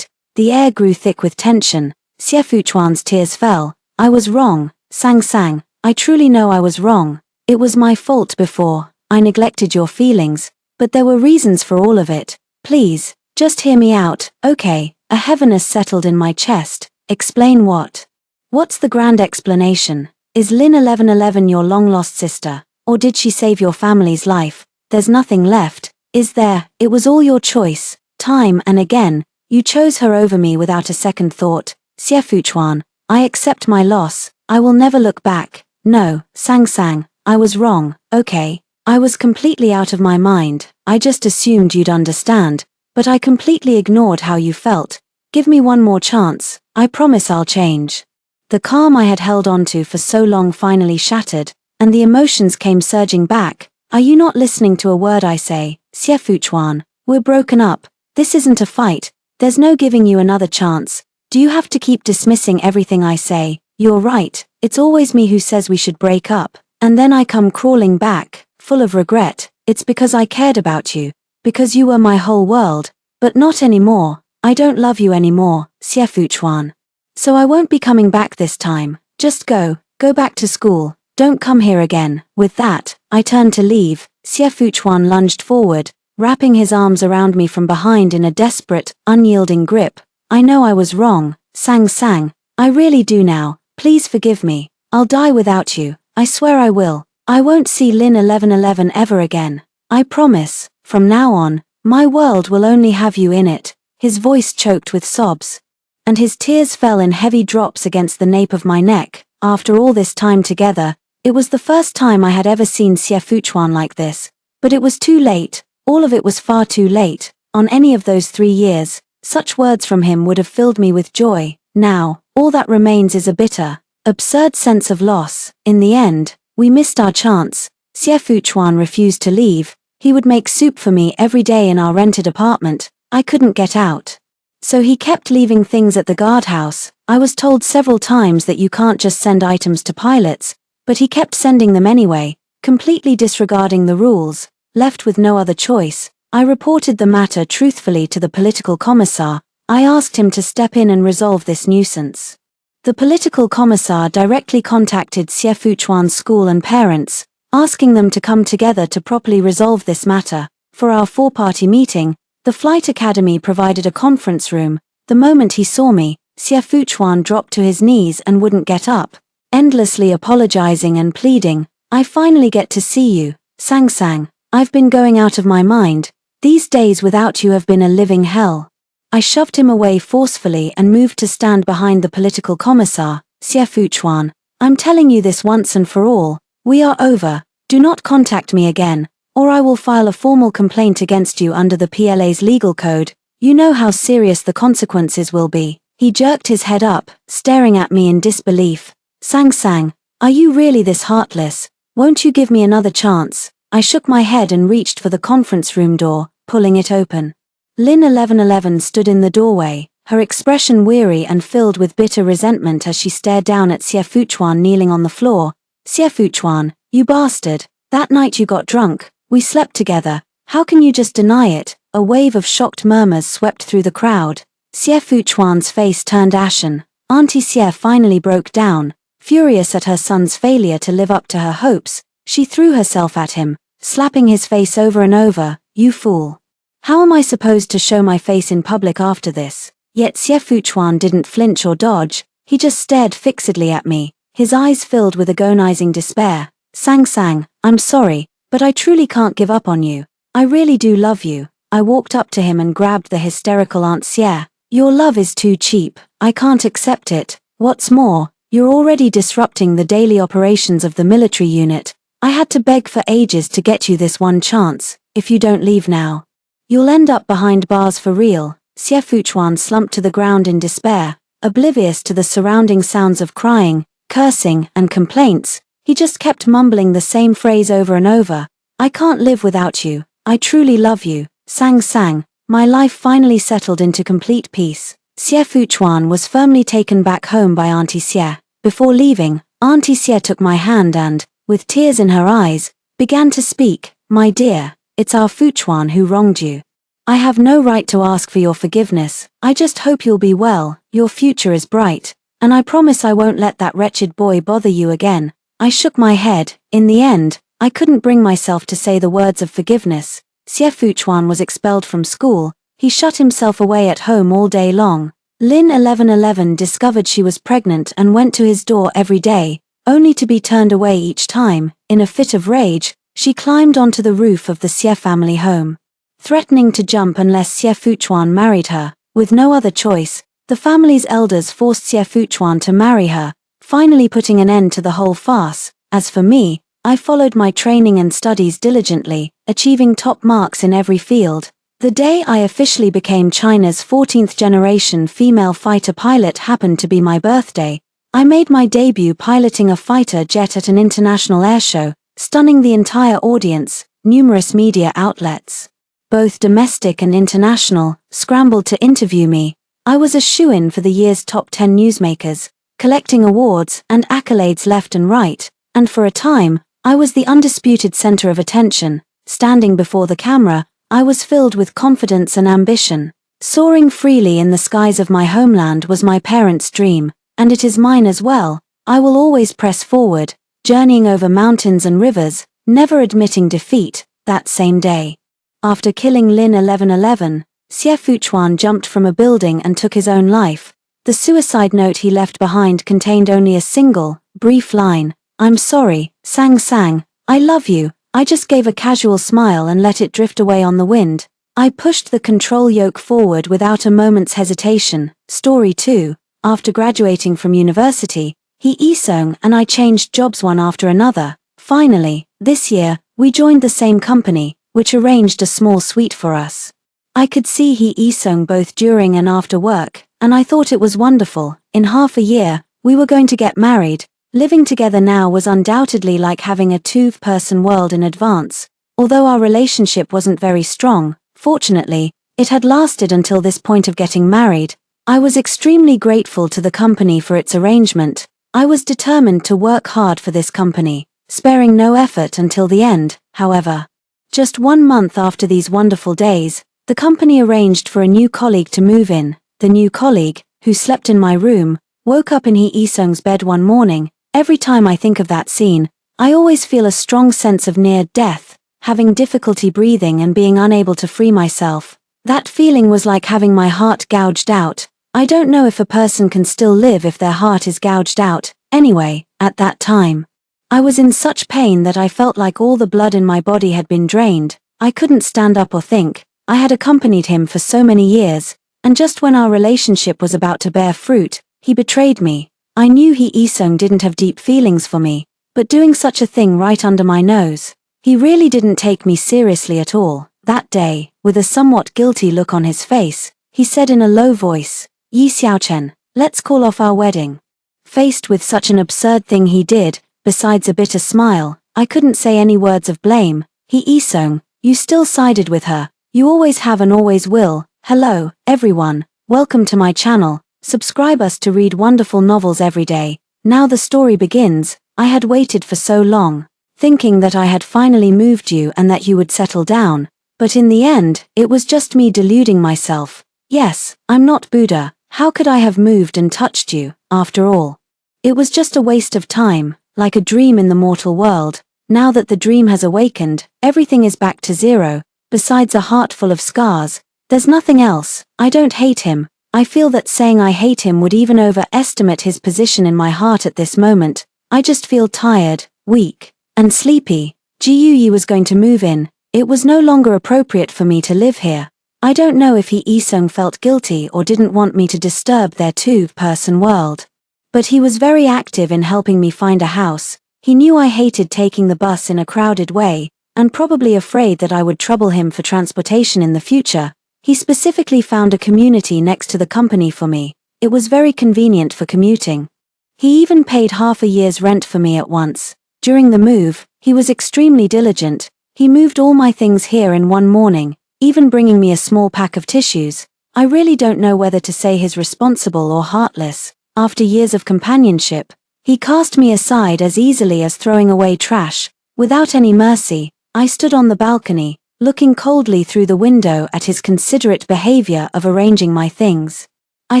The air grew thick with tension. Xie tears fell. I was wrong, Sang. I truly know I was wrong. It was my fault before. I neglected your feelings, but there were reasons for all of it. Please, just hear me out, okay? A heaviness settled in my chest. Explain what? What's the grand explanation? Is Lin 1111 your long-lost sister, or did she save your family's life? There's nothing left, is there? It was all your choice. Time and again, you chose her over me without a second thought. Xie, I accept my loss. I will never look back. No, Sang, I was wrong, okay? I was completely out of my mind. I just assumed you'd understand, but I completely ignored how you felt. Give me one more chance. I promise I'll change. The calm I had held onto for so long finally shattered, and the emotions came surging back. Are you not listening to a word I say? Xie, we're broken up. This isn't a fight. There's no giving you another chance. Do you have to keep dismissing everything I say? You're right. It's always me who says we should break up. And then I come crawling back, full of regret. It's because I cared about you. Because you were my whole world. But not anymore. I don't love you anymore, Xie. So I won't be coming back this time. Just go back to school. Don't come here again. With that, I turned to leave. Xie lunged forward, wrapping his arms around me from behind in a desperate, unyielding grip. I know I was wrong, Sang. I really do now. Please forgive me. I'll die without you. I swear I will. I won't see Lin 1111 ever again. I promise. From now on, my world will only have you in it. His voice choked with sobs, and his tears fell in heavy drops against the nape of my neck. After all this time together, it was the first time I had ever seen Xie like this. But it was too late. All of it was far too late. On any of those 3 years, such words from him would have filled me with joy. Now, all that remains is a bitter, absurd sense of loss. In the end, we missed our chance. Xie refused to leave. He would make soup for me every day in our rented apartment. I couldn't get out. So he kept leaving things at the guardhouse. I was told several times that you can't just send items to pilots, but he kept sending them anyway, completely disregarding the rules. Left with no other choice, I reported the matter truthfully to the political commissar. I asked him to step in and resolve this nuisance. The political commissar directly contacted Xie school and parents, asking them to come together to properly resolve this matter. For our 4-party meeting, the flight academy provided a conference room. The moment he saw me, Xie Fuchuan dropped to his knees and wouldn't get up, endlessly apologizing and pleading. I finally get to see you, Sang Sang. I've been going out of my mind. These days without you have been a living hell. I shoved him away forcefully and moved to stand behind the political commissar, Xie Fuchuan. I'm telling you this once and for all. We are over. Do not contact me again, or I will file a formal complaint against you under the PLA's legal code. You know how serious the consequences will be. He jerked his head up, staring at me in disbelief. Sang Sang, are you really this heartless? Won't you give me another chance? I shook my head and reached for the conference room door, pulling it open. Lin 1111 stood in the doorway, her expression weary and filled with bitter resentment as she stared down at Xie Fuchuan kneeling on the floor. Xie Fuchuan, you bastard. That night you got drunk, we slept together. How can you just deny it? A wave of shocked murmurs swept through the crowd. Xie Fuchuan's face turned ashen. Auntie Xie finally broke down. Furious at her son's failure to live up to her hopes, she threw herself at him, slapping his face over and over. You fool. How am I supposed to show my face in public after this? Yet Xie Fuchuan didn't flinch or dodge, he just stared fixedly at me, his eyes filled with agonizing despair. Sang Sang, I'm sorry, but I truly can't give up on you. I really do love you. I walked up to him and grabbed the hysterical Aunt Xie. Your love is too cheap. I can't accept it. What's more, you're already disrupting the daily operations of the military unit. I had to beg for ages to get you this one chance. If you don't leave now, you'll end up behind bars for real. Xie Fuchuan slumped to the ground in despair, oblivious to the surrounding sounds of crying, cursing, and complaints. He just kept mumbling the same phrase over and over. I can't live without you. I truly love you. Sang Sang. My life finally settled into complete peace. Xie Fuchuan was firmly taken back home by Auntie Xie. Before leaving, Auntie Xie took my hand and, with tears in her eyes, began to speak. My dear, it's our Fuchuan who wronged you. I have no right to ask for your forgiveness. I just hope you'll be well. Your future is bright, and I promise I won't let that wretched boy bother you again. I shook my head. In the end, I couldn't bring myself to say the words of forgiveness. Xie Fuchuan was expelled from school. He shut himself away at home all day long. Lin 1111 discovered she was pregnant and went to his door every day, only to be turned away each time. In a fit of rage, she climbed onto the roof of the Xie family home, threatening to jump unless Xie Fuchuan married her. With no other choice, the family's elders forced Xie Fuchuan to marry her, finally putting an end to the whole farce. As for me, I followed my training and studies diligently, achieving top marks in every field. The day I officially became China's 14th generation female fighter pilot happened to be my birthday. I made my debut piloting a fighter jet at an international airshow, stunning the entire audience. Numerous media outlets, both domestic and international, scrambled to interview me. I was a shoo-in for the year's top 10 newsmakers, collecting awards and accolades left and right, and for a time, I was the undisputed center of attention. Standing before the camera, I was filled with confidence and ambition. Soaring freely in the skies of my homeland was my parents' dream, and it is mine as well. I will always press forward, journeying over mountains and rivers, never admitting defeat. That same day, after killing Lin 1111, Xie Fuchuan jumped from a building and took his own life. The suicide note he left behind contained only a single, brief line. I'm sorry, Sang Sang. I love you. I just gave a casual smile and let it drift away on the wind. I pushed the control yoke forward without a moment's hesitation. Story 2. After graduating from university, He Isong and I changed jobs one after another. Finally, this year, we joined the same company, which arranged a small suite for us. I could see He Isong both during and after work, and I thought it was wonderful. In half a year, we were going to get married. Living together now was undoubtedly like having a two-person world in advance. Although our relationship wasn't very strong, fortunately, it had lasted until this point of getting married. I was extremely grateful to the company for its arrangement. I was determined to work hard for this company, sparing no effort until the end. However, just 1 month after these wonderful days, the company arranged for a new colleague to move in. The new colleague, who slept in my room, woke up in He Isong's bed one morning. Every time I think of that scene, I always feel a strong sense of near death, having difficulty breathing and being unable to free myself. That feeling was like having my heart gouged out. I don't know if a person can still live if their heart is gouged out. Anyway, at that time, I was in such pain that I felt like all the blood in my body had been drained. I couldn't stand up or think. I had accompanied him for so many years, and just when our relationship was about to bear fruit, he betrayed me. I knew Hee-sung didn't have deep feelings for me, but doing such a thing right under my nose. He really didn't take me seriously at all. That day, with a somewhat guilty look on his face, he said in a low voice, "Yi Xiaochen, let's call off our wedding." Faced with such an absurd thing he did, besides a bitter smile, I couldn't say any words of blame. Hee-sung, you still sided with her. You always have and always will. Hello, everyone. Welcome to my channel. Subscribe us to read wonderful novels every day. Now the story begins. I had waited for so long, thinking that I had finally moved you and that you would settle down. But in the end, it was just me deluding myself. Yes, I'm not Buddha. How could I have moved and touched you, after all? It was just a waste of time, like a dream in the mortal world. Now that the dream has awakened, everything is back to zero. Besides a heart full of scars, there's nothing else. I don't hate him. I feel that saying I hate him would even overestimate his position in my heart at this moment. I just feel tired, weak, and sleepy. Ji was going to move in. It was no longer appropriate for me to live here. I don't know if Hee-sung felt guilty or didn't want me to disturb their two-person world. But he was very active in helping me find a house. He knew I hated taking the bus in a crowded way, and probably afraid that I would trouble him for transportation in the future. He specifically found a community next to the company for me. It was very convenient for commuting. He even paid half a year's rent for me at once. During the move, he was extremely diligent. He moved all my things here in one morning, even bringing me a small pack of tissues. I really don't know whether to say he's responsible or heartless. After years of companionship, he cast me aside as easily as throwing away trash. Without any mercy, I stood on the balcony, looking coldly through the window at his considerate behavior of arranging my things. I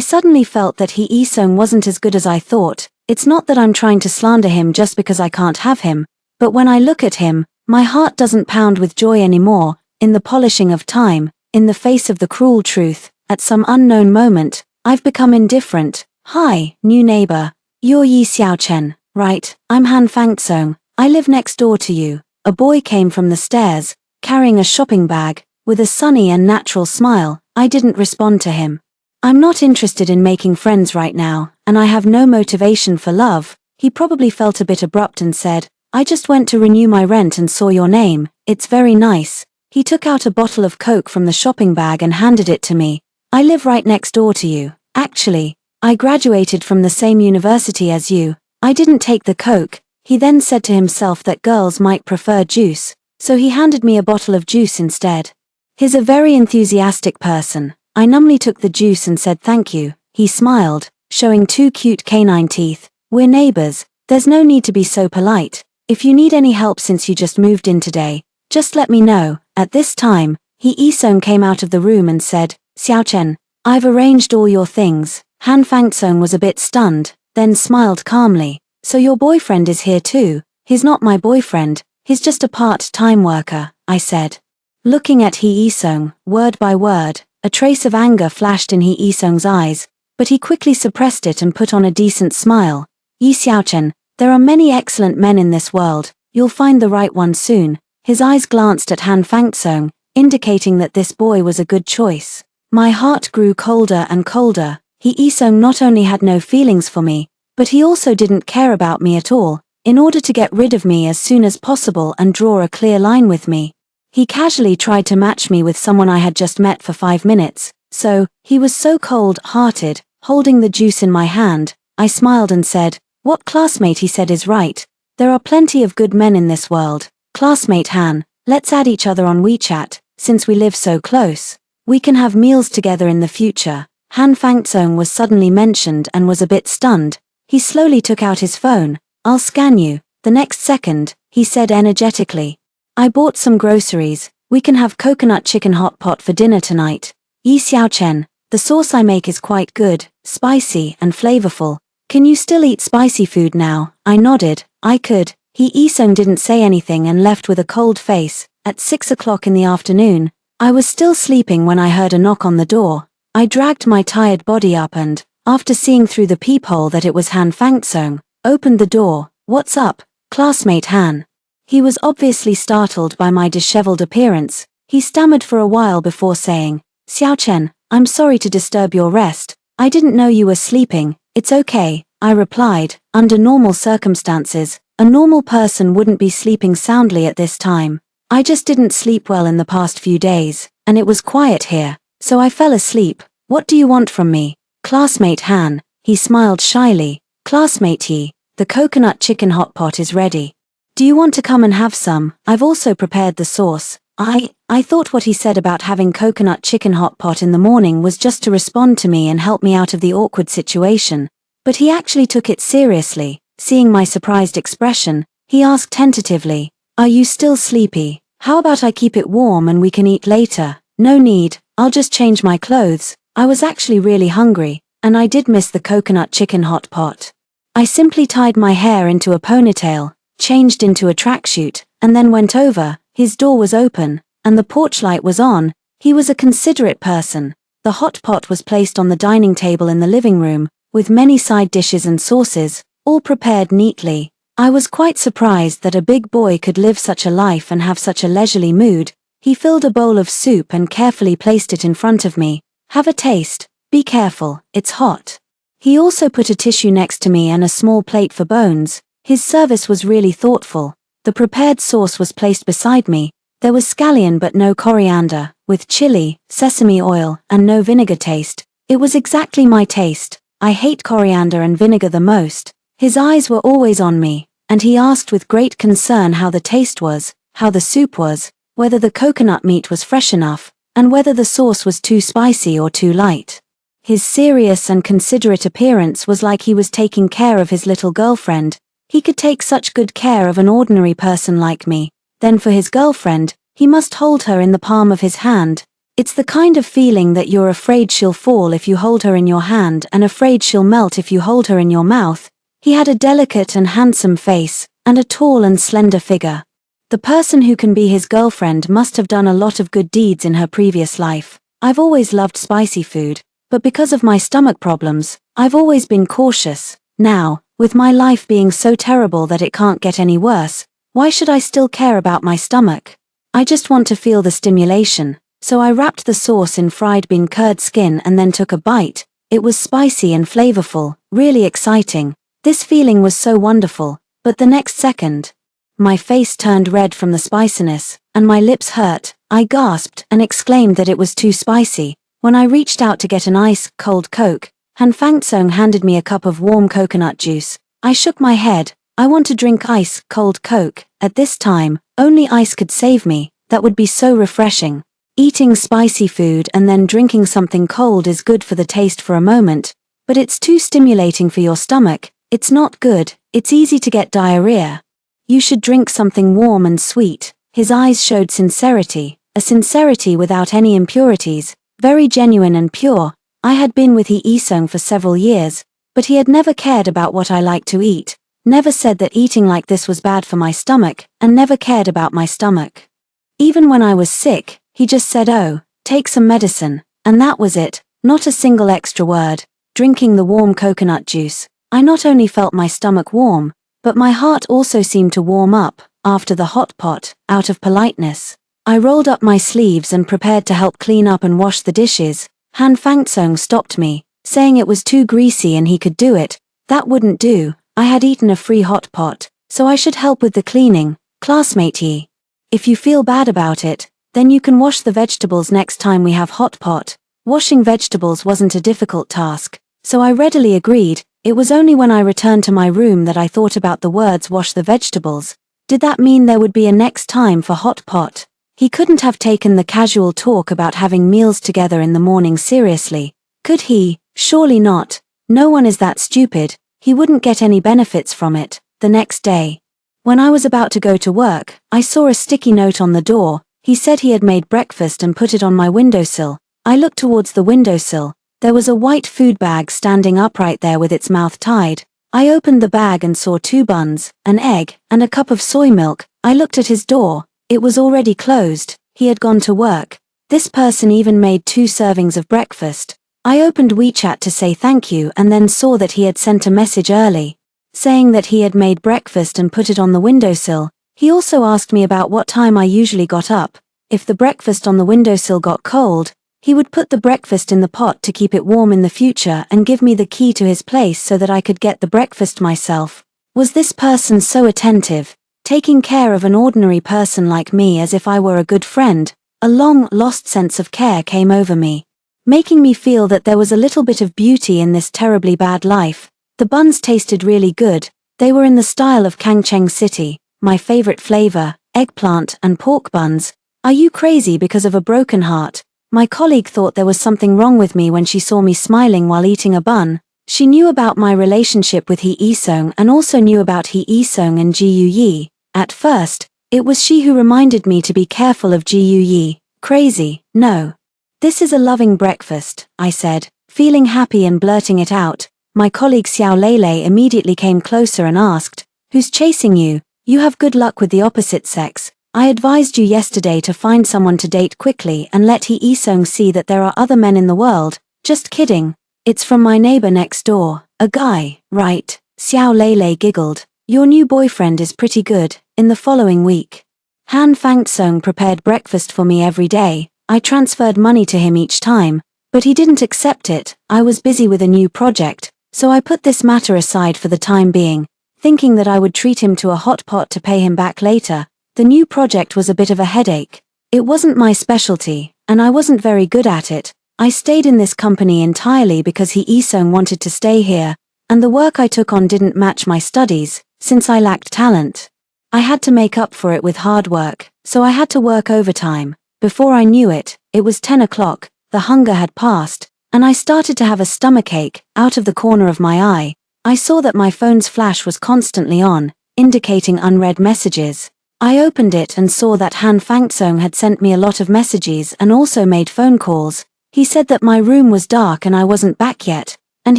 suddenly felt that Hee-sung wasn't as good as I thought. It's not that I'm trying to slander him just because I can't have him, but when I look at him, my heart doesn't pound with joy anymore. In the polishing of time, in the face of the cruel truth, at some unknown moment, I've become indifferent. Hi, new neighbor. You're Yi Xiaochen, right? I'm Han Fangsong. I live next door to you. A boy came from the stairs, carrying a shopping bag, with a sunny and natural smile. I didn't respond to him. I'm not interested in making friends right now, and I have no motivation for love. He probably felt a bit abrupt and said, I just went to renew my rent and saw your name. It's very nice. He took out a bottle of Coke from the shopping bag and handed it to me. I live right next door to you. Actually, I graduated from the same university as you. I didn't take the Coke. He then said to himself that girls might prefer juice, so he handed me a bottle of juice instead. He's a very enthusiastic person. I numbly took the juice and said thank you. He smiled, showing two cute canine teeth. We're neighbors. There's no need to be so polite. If you need any help since you just moved in today, just let me know. At this time, Hee-sung came out of the room and said, Xiaochen, I've arranged all your things. Han Fangsong was a bit stunned, then smiled calmly. So your boyfriend is here too? He's not my boyfriend, he's just a part-time worker, I said. Looking at Hee-sung, word by word, a trace of anger flashed in Hee-sung's eyes, but he quickly suppressed it and put on a decent smile. Yi Xiaochen, there are many excellent men in this world, you'll find the right one soon. His eyes glanced at Han Fangsong, indicating that this boy was a good choice. My heart grew colder and colder. Hee-sung not only had no feelings for me, but he also didn't care about me at all. In order to get rid of me as soon as possible and draw a clear line with me, he casually tried to match me with someone I had just met for 5 minutes. So, he was so cold-hearted. Holding the juice in my hand, I smiled and said, what classmate he said is right. There are plenty of good men in this world. Classmate Han, let's add each other on WeChat, since we live so close. We can have meals together in the future. Han Fangsong was suddenly mentioned and was a bit stunned. He slowly took out his phone. I'll scan you. The next second, he said energetically. I bought some groceries. We can have coconut chicken hot pot for dinner tonight. Yi Xiaochen, the sauce I make is quite good, spicy and flavorful. Can you still eat spicy food now? I nodded. I could. Isung didn't say anything and left with a cold face. At 6 o'clock in the afternoon, I was still sleeping when I heard a knock on the door. I dragged my tired body up and, after seeing through the peephole that it was Han Fangsong, opened the door. "What's up, classmate Han?" He was obviously startled by my disheveled appearance. He stammered for a while before saying, "Xiaochen, I'm sorry to disturb your rest. I didn't know you were sleeping." "It's okay," I replied. Under normal circumstances, a normal person wouldn't be sleeping soundly at this time. I just didn't sleep well in the past few days, and it was quiet here, so I fell asleep. "What do you want from me, classmate Han?" He smiled shyly. "Classmate He, the coconut chicken hot pot is ready. Do you want to come and have some? I've also prepared the sauce." I thought what he said about having coconut chicken hot pot in the morning was just to respond to me and help me out of the awkward situation, but he actually took it seriously. Seeing my surprised expression, he asked tentatively, "Are you still sleepy? How about I keep it warm and we can eat later?" "No need, I'll just change my clothes." I was actually really hungry, and I did miss the coconut chicken hot pot. I simply tied my hair into a ponytail, changed into a tracksuit, and then went over. His door was open, and the porch light was on. He was a considerate person. The hot pot was placed on the dining table in the living room, with many side dishes and sauces, all prepared neatly. I was quite surprised that a big boy could live such a life and have such a leisurely mood. He filled a bowl of soup and carefully placed it in front of me. "Have a taste. Be careful, it's hot." He also put a tissue next to me and a small plate for Bones. His service was really thoughtful. The prepared sauce was placed beside me. There was scallion but no coriander, with chili, sesame oil, and no vinegar taste. It was exactly my taste. I hate coriander and vinegar the most. His eyes were always on me, and he asked with great concern how the taste was, how the soup was, whether the coconut meat was fresh enough, and whether the sauce was too spicy or too light. His serious and considerate appearance was like he was taking care of his little girlfriend. He could take such good care of an ordinary person like me. Then for his girlfriend, he must hold her in the palm of his hand. It's the kind of feeling that you're afraid she'll fall if you hold her in your hand and afraid she'll melt if you hold her in your mouth. He had a delicate and handsome face, and a tall and slender figure. The person who can be his girlfriend must have done a lot of good deeds in her previous life. I've always loved spicy food, but because of my stomach problems, I've always been cautious. Now, with my life being so terrible that it can't get any worse, why should I still care about my stomach? I just want to feel the stimulation, so I wrapped the sauce in fried bean curd skin and then took a bite. It was spicy and flavorful, really exciting. This feeling was so wonderful, but the next second, my face turned red from the spiciness, and my lips hurt. I gasped and exclaimed that it was too spicy. When I reached out to get an ice-cold Coke, Han Fangsong handed me a cup of warm coconut juice. I shook my head. I want to drink ice-cold Coke. At this time, only ice could save me. That would be so refreshing. Eating spicy food and then drinking something cold is good for the taste for a moment, but it's too stimulating for your stomach. It's not good. It's easy to get diarrhea. You should drink something warm and sweet. His eyes showed sincerity, a sincerity without any impurities, very genuine and pure. I had been with Isung for several years, but he had never cared about what I liked to eat, never said that eating like this was bad for my stomach, and never cared about my stomach. Even when I was sick, he just said, "Oh, take some medicine," and that was it, not a single extra word. Drinking the warm coconut juice, I not only felt my stomach warm, but my heart also seemed to warm up. After the hot pot, out of politeness, I rolled up my sleeves and prepared to help clean up and wash the dishes. Han Fangsong stopped me, saying it was too greasy and he could do it. That wouldn't do. I had eaten a free hot pot, so I should help with the cleaning. Classmate Yi, if you feel bad about it, then you can wash the vegetables next time we have hot pot. Washing vegetables wasn't a difficult task, so I readily agreed. It was only when I returned to my room that I thought about the words "wash the vegetables." Did that mean there would be a next time for hot pot? He couldn't have taken the casual talk about having meals together in the morning seriously, could he? Surely not. No one is that stupid. He wouldn't get any benefits from it. The next day, when I was about to go to work, I saw a sticky note on the door. He said he had made breakfast and put it on my windowsill. I looked towards the windowsill. There was a white food bag standing upright there with its mouth tied. I opened the bag and saw 2 buns, an egg, and a cup of soy milk. I looked at his door. It was already closed. He had gone to work. This person even made 2 servings of breakfast. I opened WeChat to say thank you and then saw that he had sent a message early, saying that he had made breakfast and put it on the windowsill. He also asked me about what time I usually got up. If the breakfast on the windowsill got cold, he would put the breakfast in the pot to keep it warm in the future and give me the key to his place so that I could get the breakfast myself. Was this person so attentive, taking care of an ordinary person like me as if I were a good friend? A long-lost sense of care came over me, making me feel that there was a little bit of beauty in this terribly bad life. The buns tasted really good. They were in the style of Kangcheng City, my favorite flavor, eggplant and pork buns. Are you crazy because of a broken heart? My colleague thought there was something wrong with me when she saw me smiling while eating a bun. She knew about my relationship with Hee Isung and also knew about Hee Isung and Ji Yu Yi. At first, it was she who reminded me to be careful of Ji Yu Yi. Crazy, no. This is a loving breakfast, I said, feeling happy and blurting it out. My colleague Xiao Lele immediately came closer and asked, "Who's chasing you? You have good luck with the opposite sex. I advised you yesterday to find someone to date quickly and let Hee Isung see that there are other men in the world." Just kidding. It's from my neighbor next door, a guy, right? Xiao Lele giggled. Your new boyfriend is pretty good. In the following week, Han Fangsong prepared breakfast for me every day. I transferred money to him each time, but he didn't accept it. I was busy with a new project, so I put this matter aside for the time being, thinking that I would treat him to a hot pot to pay him back later. The new project was a bit of a headache. It wasn't my specialty, and I wasn't very good at it. I stayed in this company entirely because Hee Isung wanted to stay here, and the work I took on didn't match my studies, since I lacked talent. I had to make up for it with hard work, so I had to work overtime. Before I knew it, it was 10 o'clock, the hunger had passed, and I started to have a stomachache. Out of the corner of my eye, I saw that my phone's flash was constantly on, indicating unread messages. I opened it and saw that Han Fangsong had sent me a lot of messages and also made phone calls. He said that my room was dark and I wasn't back yet, and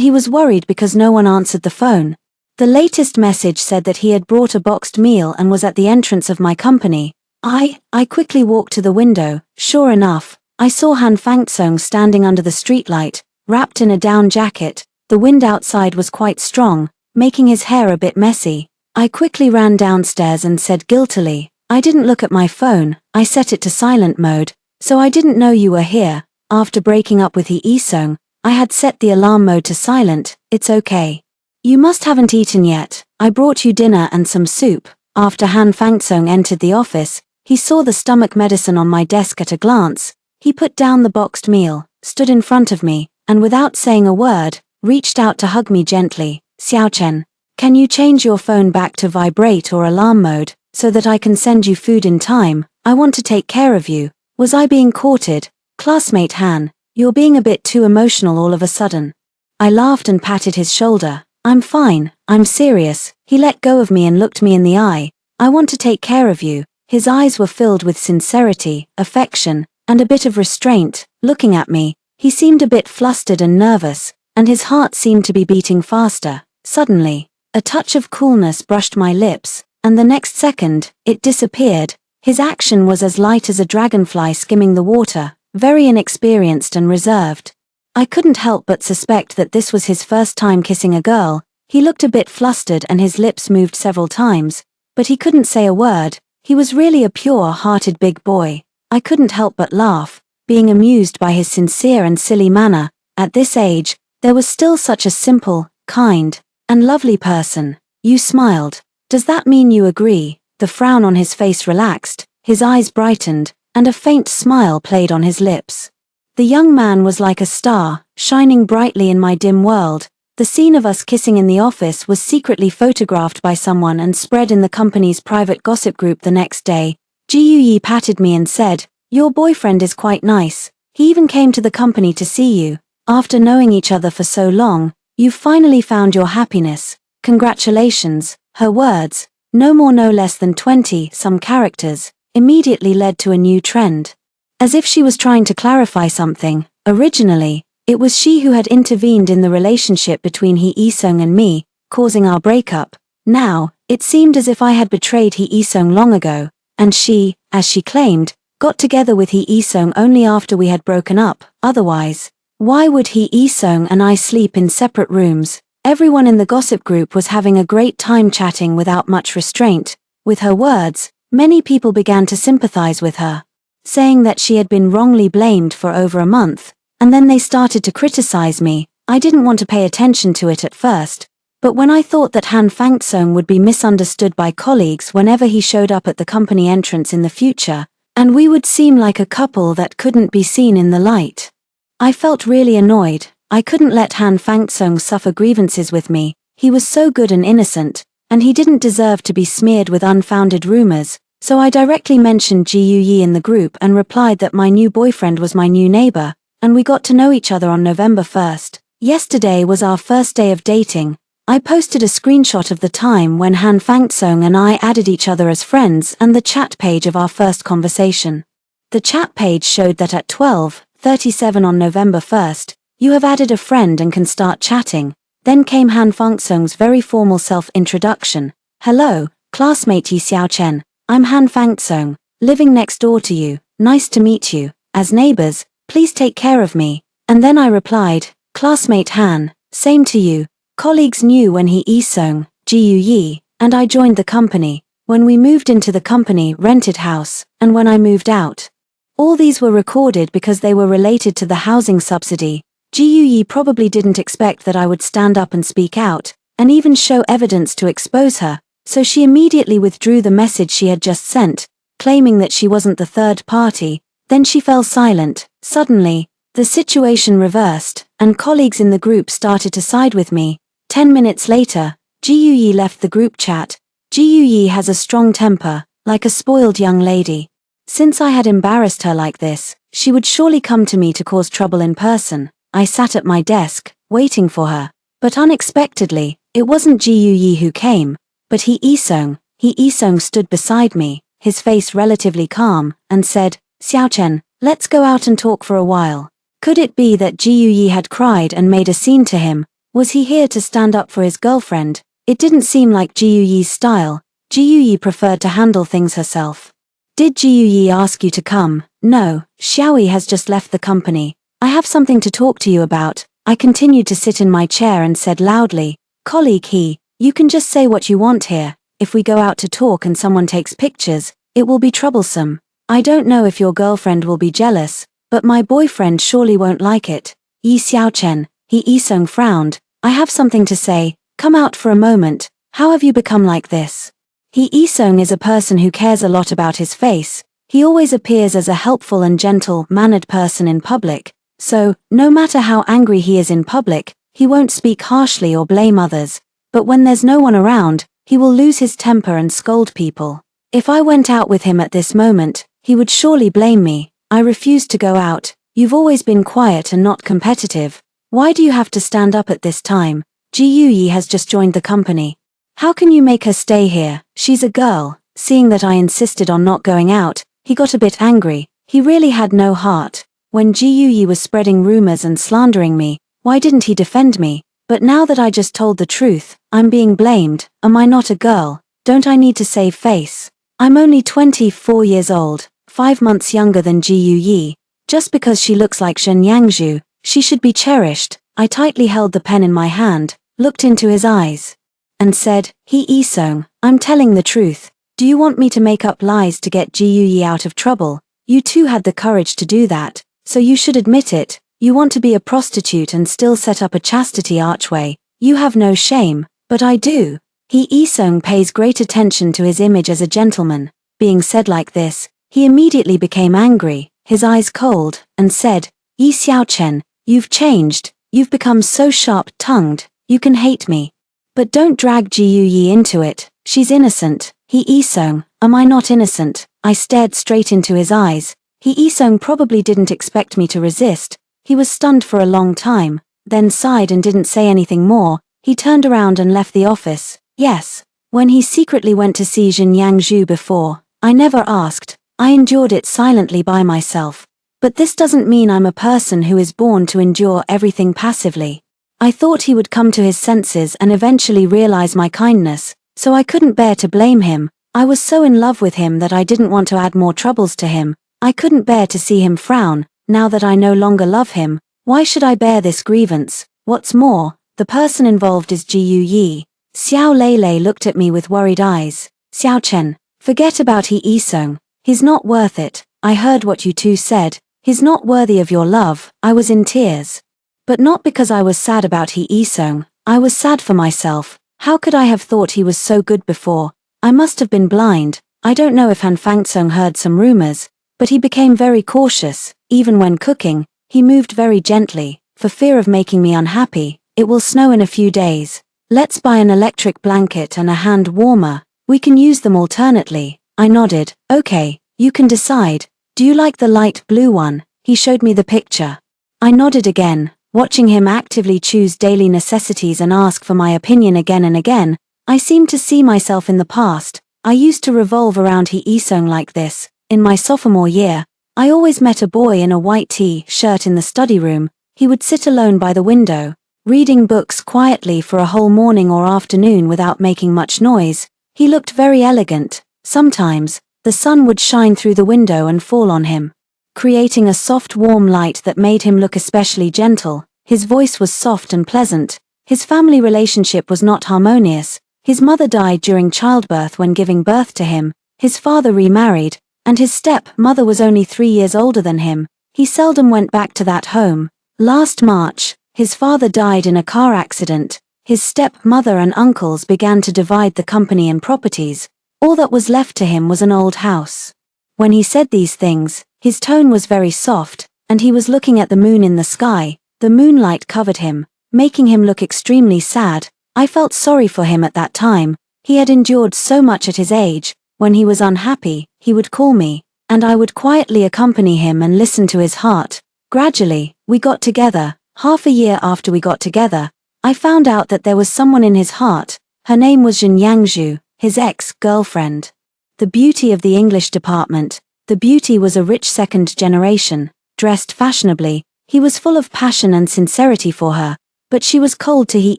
he was worried because no one answered the phone. The latest message said that he had brought a boxed meal and was at the entrance of my company. I quickly walked to the window. Sure enough, I saw Han Fangsong standing under the streetlight, wrapped in a down jacket. The wind outside was quite strong, making his hair a bit messy. I quickly ran downstairs and said guiltily, "I didn't look at my phone, I set it to silent mode, so I didn't know you were here." After breaking up with Hee Isung, I had set the alarm mode to silent. "It's okay. You must haven't eaten yet. I brought you dinner and some soup." After Han Fangsong entered the office, he saw the stomach medicine on my desk at a glance. He put down the boxed meal, stood in front of me, and without saying a word, reached out to hug me gently. "Xiaochen, can you change your phone back to vibrate or alarm mode, so that I can send you food in time? I want to take care of you." Was I being courted? "Classmate Han, you're being a bit too emotional all of a sudden." I laughed and patted his shoulder. "I'm fine, I'm serious." He let go of me and looked me in the eye. "I want to take care of you." His eyes were filled with sincerity, affection, and a bit of restraint. Looking at me, he seemed a bit flustered and nervous, and his heart seemed to be beating faster. Suddenly, a touch of coolness brushed my lips, and the next second, it disappeared. His action was as light as a dragonfly skimming the water, very inexperienced and reserved. I couldn't help but suspect that this was his first time kissing a girl. He looked a bit flustered and his lips moved several times, but he couldn't say a word. He was really a pure-hearted big boy. I couldn't help but laugh, being amused by his sincere and silly manner. At this age, there was still such a simple, kind, and lovely person. "You smiled. Does that mean you agree?" The frown on his face relaxed, his eyes brightened, and a faint smile played on his lips. The young man was like a star, shining brightly in my dim world. The scene of us kissing in the office was secretly photographed by someone and spread in the company's private gossip group the next day. Ji Yu Yi patted me and said, "Your boyfriend is quite nice. He even came to the company to see you. After knowing each other for so long, you've finally found your happiness. Congratulations." Her words, no more no less than 20-some characters, immediately led to a new trend. As if she was trying to clarify something. Originally, it was she who had intervened in the relationship between Hee Isung and me, causing our breakup. Now, it seemed as if I had betrayed Hee Isung long ago, and she, as she claimed, got together with Hee Isung only after we had broken up. Otherwise, why would Hee Isung and I sleep in separate rooms? Everyone in the gossip group was having a great time chatting without much restraint. With her words, many people began to sympathize with her, saying that she had been wrongly blamed for over a month, and then they started to criticize me. I didn't want to pay attention to it at first, but when I thought that Han Fangsong would be misunderstood by colleagues whenever he showed up at the company entrance in the future, and we would seem like a couple that couldn't be seen in the light, I felt really annoyed. I couldn't let Han Fangsong suffer grievances with me. He was so good and innocent, and he didn't deserve to be smeared with unfounded rumors, so I directly mentioned Ji Yi in the group and replied that my new boyfriend was my new neighbor, and we got to know each other on November 1st. Yesterday was our first day of dating. I posted a screenshot of the time when Han Fangsong and I added each other as friends and the chat page of our first conversation. The chat page showed that at 12:37 on November 1st, you have added a friend and can start chatting. Then came Han Fangsong's very formal self-introduction. Hello, classmate Yi Xiaochen. I'm Han Fangsong, living next door to you. Nice to meet you. As neighbors, please take care of me. And then I replied, classmate Han, same to you. Colleagues knew when Hee Isung, Ji Yi, and I joined the company, when we moved into the company rented house, and when I moved out. All these were recorded because they were related to the housing subsidy. Ji Yi probably didn't expect that I would stand up and speak out, and even show evidence to expose her, so she immediately withdrew the message she had just sent, claiming that she wasn't the third party. Then she fell silent. Suddenly, the situation reversed, and colleagues in the group started to side with me. 10 minutes later, Ji Yi left the group chat. Ji Yi has a strong temper, like a spoiled young lady. Since I had embarrassed her like this, she would surely come to me to cause trouble in person. I sat at my desk, waiting for her. But unexpectedly, it wasn't Ji Yi who came, but Hee Isung. Hee Isung stood beside me, his face relatively calm, and said, Xiaochen, let's go out and talk for a while. Could it be that Ji Yi had cried and made a scene to him? Was he here to stand up for his girlfriend? It didn't seem like Ji Yi's style. Ji Yi preferred to handle things herself. Did Ji Yi ask you to come? No, Xiaoyi has just left the company. I have something to talk to you about. I continued to sit in my chair and said loudly, colleague He, you can just say what you want here. If we go out to talk and someone takes pictures, it will be troublesome. I don't know if your girlfriend will be jealous, but my boyfriend surely won't like it. Yi Xiaochen, Hee Isung frowned. I have something to say. Come out for a moment. How have you become like this? Hee Isung is a person who cares a lot about his face. He always appears as a helpful and gentle-mannered person in public. So, no matter how angry he is in public, he won't speak harshly or blame others. But when there's no one around, he will lose his temper and scold people. If I went out with him at this moment, he would surely blame me. I refused to go out. You've always been quiet and not competitive. Why do you have to stand up at this time? Ji Yi has just joined the company. How can you make her stay here? She's a girl. Seeing that I insisted on not going out, he got a bit angry. He really had no heart. When Ji Yi was spreading rumors and slandering me, why didn't he defend me? But now that I just told the truth, I'm being blamed. Am I not a girl? Don't I need to save face? I'm only 24 years old, 5 months younger than Ji Yi. Just because she looks like Shen Yangzhu, she should be cherished. I tightly held the pen in my hand, looked into his eyes, and said, Hee Isung, I'm telling the truth. Do you want me to make up lies to get Ji Yi out of trouble? You too had the courage to do that, so you should admit it. You want to be a prostitute and still set up a chastity archway. You have no shame, but I do. Hee Isung pays great attention to his image as a gentleman. Being said like this, he immediately became angry, his eyes cold, and said, Yi Xiaochen, you've changed. You've become so sharp-tongued. You can hate me. But don't drag Ji Yi into it. She's innocent. Hee Isung, am I not innocent? I stared straight into his eyes. Hee Isung probably didn't expect me to resist. He was stunned for a long time, then sighed and didn't say anything more. He turned around and left the office. Yes. When he secretly went to see Shen Yangzhu before, I never asked. I endured it silently by myself. But this doesn't mean I'm a person who is born to endure everything passively. I thought he would come to his senses and eventually realize my kindness, so I couldn't bear to blame him. I was so in love with him that I didn't want to add more troubles to him. I couldn't bear to see him frown. Now that I no longer love him, why should I bear this grievance? What's more, the person involved is Gu Yi. Xiao Lei looked at me with worried eyes. Xiao Chen, forget about He Isong. He's not worth it. I heard what you two said. He's not worthy of your love. I was in tears. But not because I was sad about He Isong. I was sad for myself. How could I have thought he was so good before? I must have been blind. I don't know if Han Fangsong heard some rumors, but he became very cautious. Even when cooking, he moved very gently, for fear of making me unhappy. It will snow in a few days. Let's buy an electric blanket and a hand warmer. We can use them alternately. I nodded. Okay, you can decide. Do you like the light blue one? He showed me the picture. I nodded again, watching him actively choose daily necessities and ask for my opinion again and again. I seemed to see myself in the past. I used to revolve around He Isong like this. In my sophomore year, I always met a boy in a white t-shirt in the study room. He would sit alone by the window, reading books quietly for a whole morning or afternoon without making much noise. He looked very elegant. Sometimes, the sun would shine through the window and fall on him, creating a soft warm light that made him look especially gentle. His voice was soft and pleasant. His family relationship was not harmonious. His mother died during childbirth when giving birth to him. His father remarried, and his step-mother was only 3 years older than him. He seldom went back to that home. Last March, his father died in a car accident. His step-mother and uncles began to divide the company and properties. All that was left to him was an old house. When he said these things, his tone was very soft, and he was looking at the moon in the sky. The moonlight covered him, making him look extremely sad. I felt sorry for him at that time. He had endured so much at his age. When he was unhappy, he would call me, and I would quietly accompany him and listen to his heart. Gradually, we got together. Half a year after we got together, I found out that there was someone in his heart. Her name was Jin Yangzhu, his ex-girlfriend. The beauty of the English department. The beauty was a rich second generation, dressed fashionably. He was full of passion and sincerity for her, but she was cold to He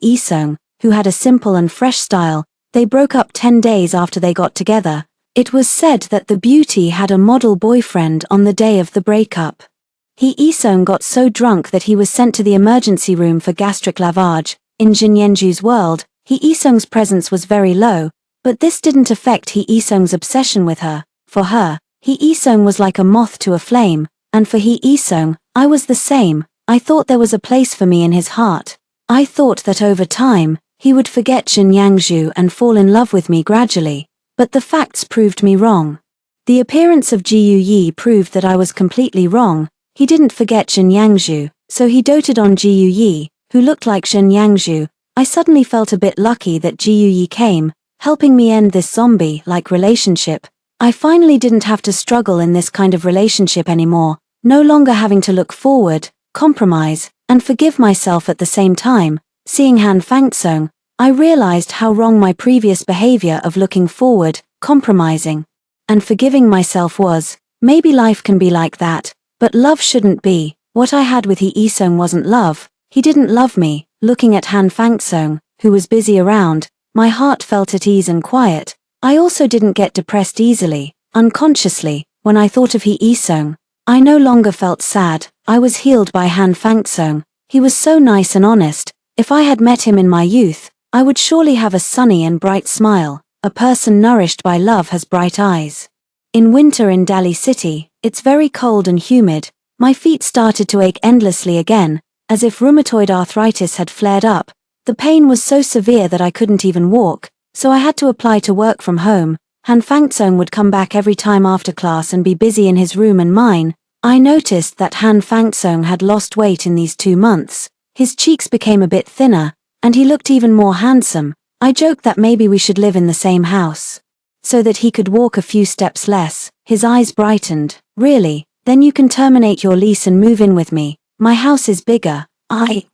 Isong, who had a simple and fresh style. They broke up 10 days after they got together. It was said that the beauty had a model boyfriend on the day of the breakup. He Isong got so drunk that he was sent to the emergency room for gastric lavage. In Jin Yangzhu's world, He Isong's presence was very low, but this didn't affect He Isong's obsession with her. For her, He Isong was like a moth to a flame, and for He Isong, I was the same. I thought there was a place for me in his heart. I thought that over time, he would forget Jin Yangzhu and fall in love with me gradually. But the facts proved me wrong. The appearance of Ji Yi proved that I was completely wrong. He didn't forget Jin Yangzhu, so he doted on Ji Yi, who looked like Jin Yangzhu. I suddenly felt a bit lucky that Ji Yi came, helping me end this zombie-like relationship. I finally didn't have to struggle in this kind of relationship anymore, no longer having to look forward, compromise, and forgive myself at the same time. Seeing Han Fangsong, I realized how wrong my previous behavior of looking forward, compromising, and forgiving myself was. Maybe life can be like that, but love shouldn't be. What I had with He Isong wasn't love. He didn't love me. Looking at Han Fangsong, who was busy around, my heart felt at ease and quiet. I also didn't get depressed easily. Unconsciously, when I thought of He Isong, I no longer felt sad. I was healed by Han Fangsong. He was so nice and honest. If I had met him in my youth, I would surely have a sunny and bright smile. A person nourished by love has bright eyes. In winter in Dali City, it's very cold and humid. My feet started to ache endlessly again, as if rheumatoid arthritis had flared up. The pain was so severe that I couldn't even walk, so I had to apply to work from home. Han Fangsong would come back every time after class and be busy in his room and mine. I noticed that Han Fangsong had lost weight in these 2 months. His cheeks became a bit thinner, and he looked even more handsome. I joked that maybe we should live in the same house, so that he could walk a few steps less. His eyes brightened. Really? Then you can terminate your lease and move in with me. My house is bigger.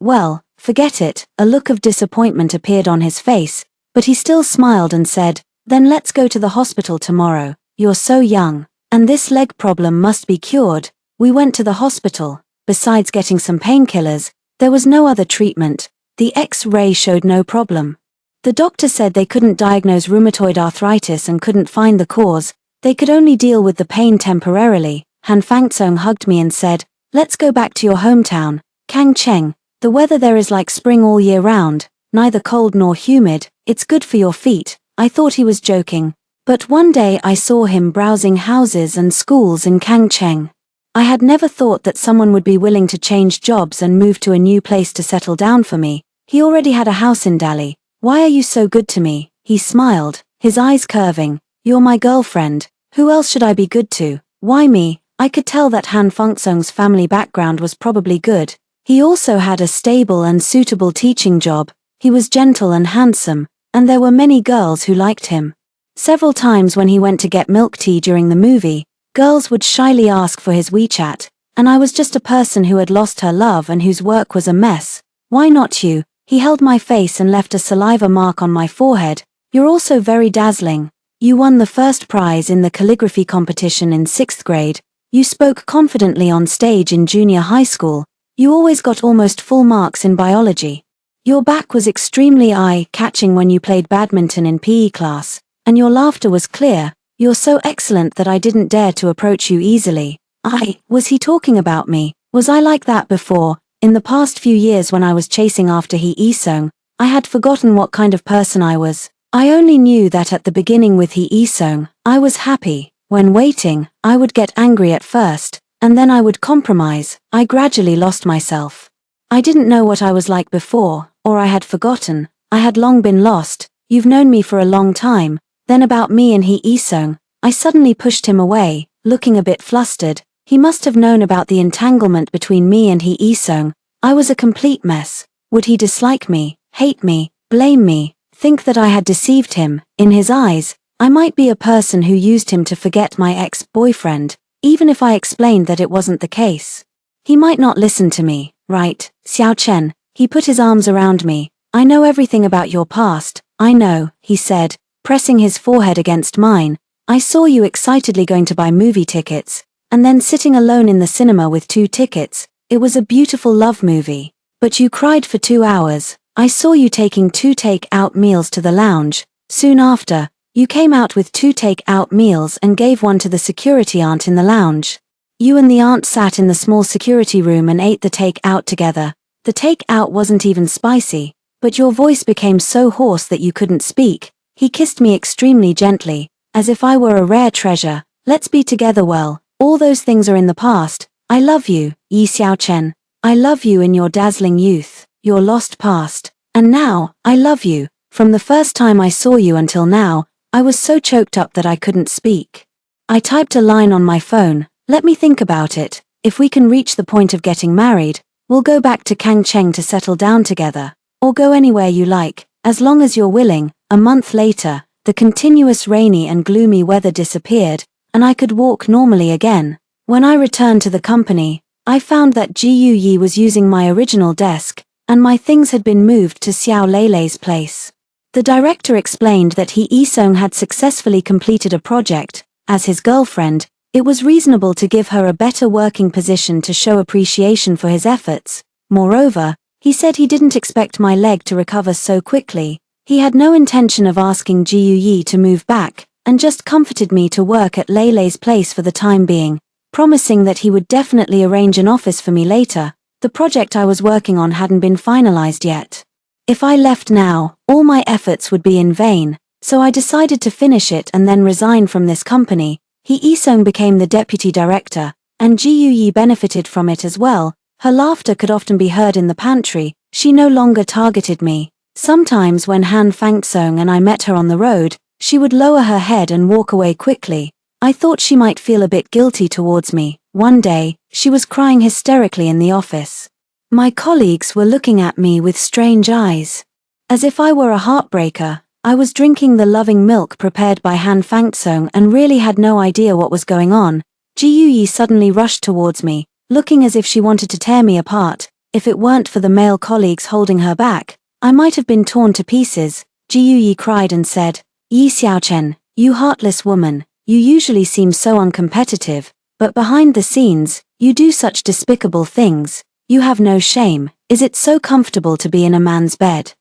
Well, forget it. A look of disappointment appeared on his face, but he still smiled and said, then let's go to the hospital tomorrow. You're so young, and this leg problem must be cured. We went to the hospital. Besides getting some painkillers, there was no other treatment. The X-ray showed no problem. The doctor said they couldn't diagnose rheumatoid arthritis and couldn't find the cause, they could only deal with the pain temporarily. Han Fangzong hugged me and said, "Let's go back to your hometown, Kangcheng. The weather there is like spring all year round, neither cold nor humid, it's good for your feet." I thought he was joking. But one day I saw him browsing houses and schools in Kangcheng. I had never thought that someone would be willing to change jobs and move to a new place to settle down for me. He already had a house in Dali. "Why are you so good to me?" He smiled, his eyes curving. "You're my girlfriend. Who else should I be good to? Why me?" I could tell that Han Fangzong's family background was probably good. He also had a stable and suitable teaching job. He was gentle and handsome, and there were many girls who liked him. Several times when he went to get milk tea during the movie, girls would shyly ask for his WeChat, and I was just a person who had lost her love and whose work was a mess. "Why not you?" He held my face and left a saliva mark on my forehead. "You're also very dazzling. You won the first prize in the calligraphy competition in 6th grade. You spoke confidently on stage in junior high school. You always got almost full marks in biology. Your back was extremely eye-catching when you played badminton in PE class, and your laughter was clear. You're so excellent that I didn't dare to approach you easily." Was he talking about me? Was I like that before? In the past few years when I was chasing after He Isong, I had forgotten what kind of person I was. I only knew that at the beginning with He Isong, I was happy. When waiting, I would get angry at first, and then I would compromise. I gradually lost myself. I didn't know what I was like before, or I had forgotten. I had long been lost. "You've known me for a long time." Then about me and He Isong, I suddenly pushed him away, looking a bit flustered. He must have known about the entanglement between me and He Isong. I was a complete mess. Would he dislike me, hate me, blame me, think that I had deceived him? In his eyes, I might be a person who used him to forget my ex-boyfriend, even if I explained that it wasn't the case. He might not listen to me, right, Xiao Chen? He put his arms around me. "I know everything about your past, I know," he said, pressing his forehead against mine. "I saw you excitedly going to buy movie tickets, and then sitting alone in the cinema with 2 tickets. It was a beautiful love movie. But you cried for 2 hours. I saw you taking 2 take-out meals to the lounge. Soon after, you came out with 2 take-out meals and gave one to the security aunt in the lounge. You and the aunt sat in the small security room and ate the take-out together. The take-out wasn't even spicy, but your voice became so hoarse that you couldn't speak. He kissed me extremely gently, as if I were a rare treasure. Let's be together. Well, all those things are in the past. I love you, Yi Xiao Chen. I love you in your dazzling youth, your lost past. And now, I love you. From the first time I saw you until now, I was so choked up that I couldn't speak. I typed a line on my phone. "Let me think about it. If we can reach the point of getting married, we'll go back to Kangcheng to settle down together. Or go anywhere you like, as long as you're willing." A month later, the continuous rainy and gloomy weather disappeared, and I could walk normally again. When I returned to the company, I found that Ji Yi was using my original desk, and my things had been moved to Xiao Leilei's place. The director explained that He Isong had successfully completed a project. As his girlfriend, it was reasonable to give her a better working position to show appreciation for his efforts. Moreover, he said he didn't expect my leg to recover so quickly. He had no intention of asking Ji Yi to move back, and just comforted me to work at Leilei's place for the time being, promising that he would definitely arrange an office for me later. The project I was working on hadn't been finalized yet. If I left now, all my efforts would be in vain, so I decided to finish it and then resign from this company. He Isong became the deputy director, and Ji Yi benefited from it as well. Her laughter could often be heard in the pantry. She no longer targeted me. Sometimes when Han Fangzong and I met her on the road, she would lower her head and walk away quickly. I thought she might feel a bit guilty towards me. One day, she was crying hysterically in the office. My colleagues were looking at me with strange eyes. As if I were a heartbreaker, I was drinking the loving milk prepared by Han Fangzong and really had no idea what was going on. Ji Yi suddenly rushed towards me, looking as if she wanted to tear me apart. If it weren't for the male colleagues holding her back, I might have been torn to pieces. Ji Yi cried and said, "Yi Xiaochen, you heartless woman, you usually seem so uncompetitive, but behind the scenes, you do such despicable things. You have no shame." Is it so comfortable to be in a man's bed?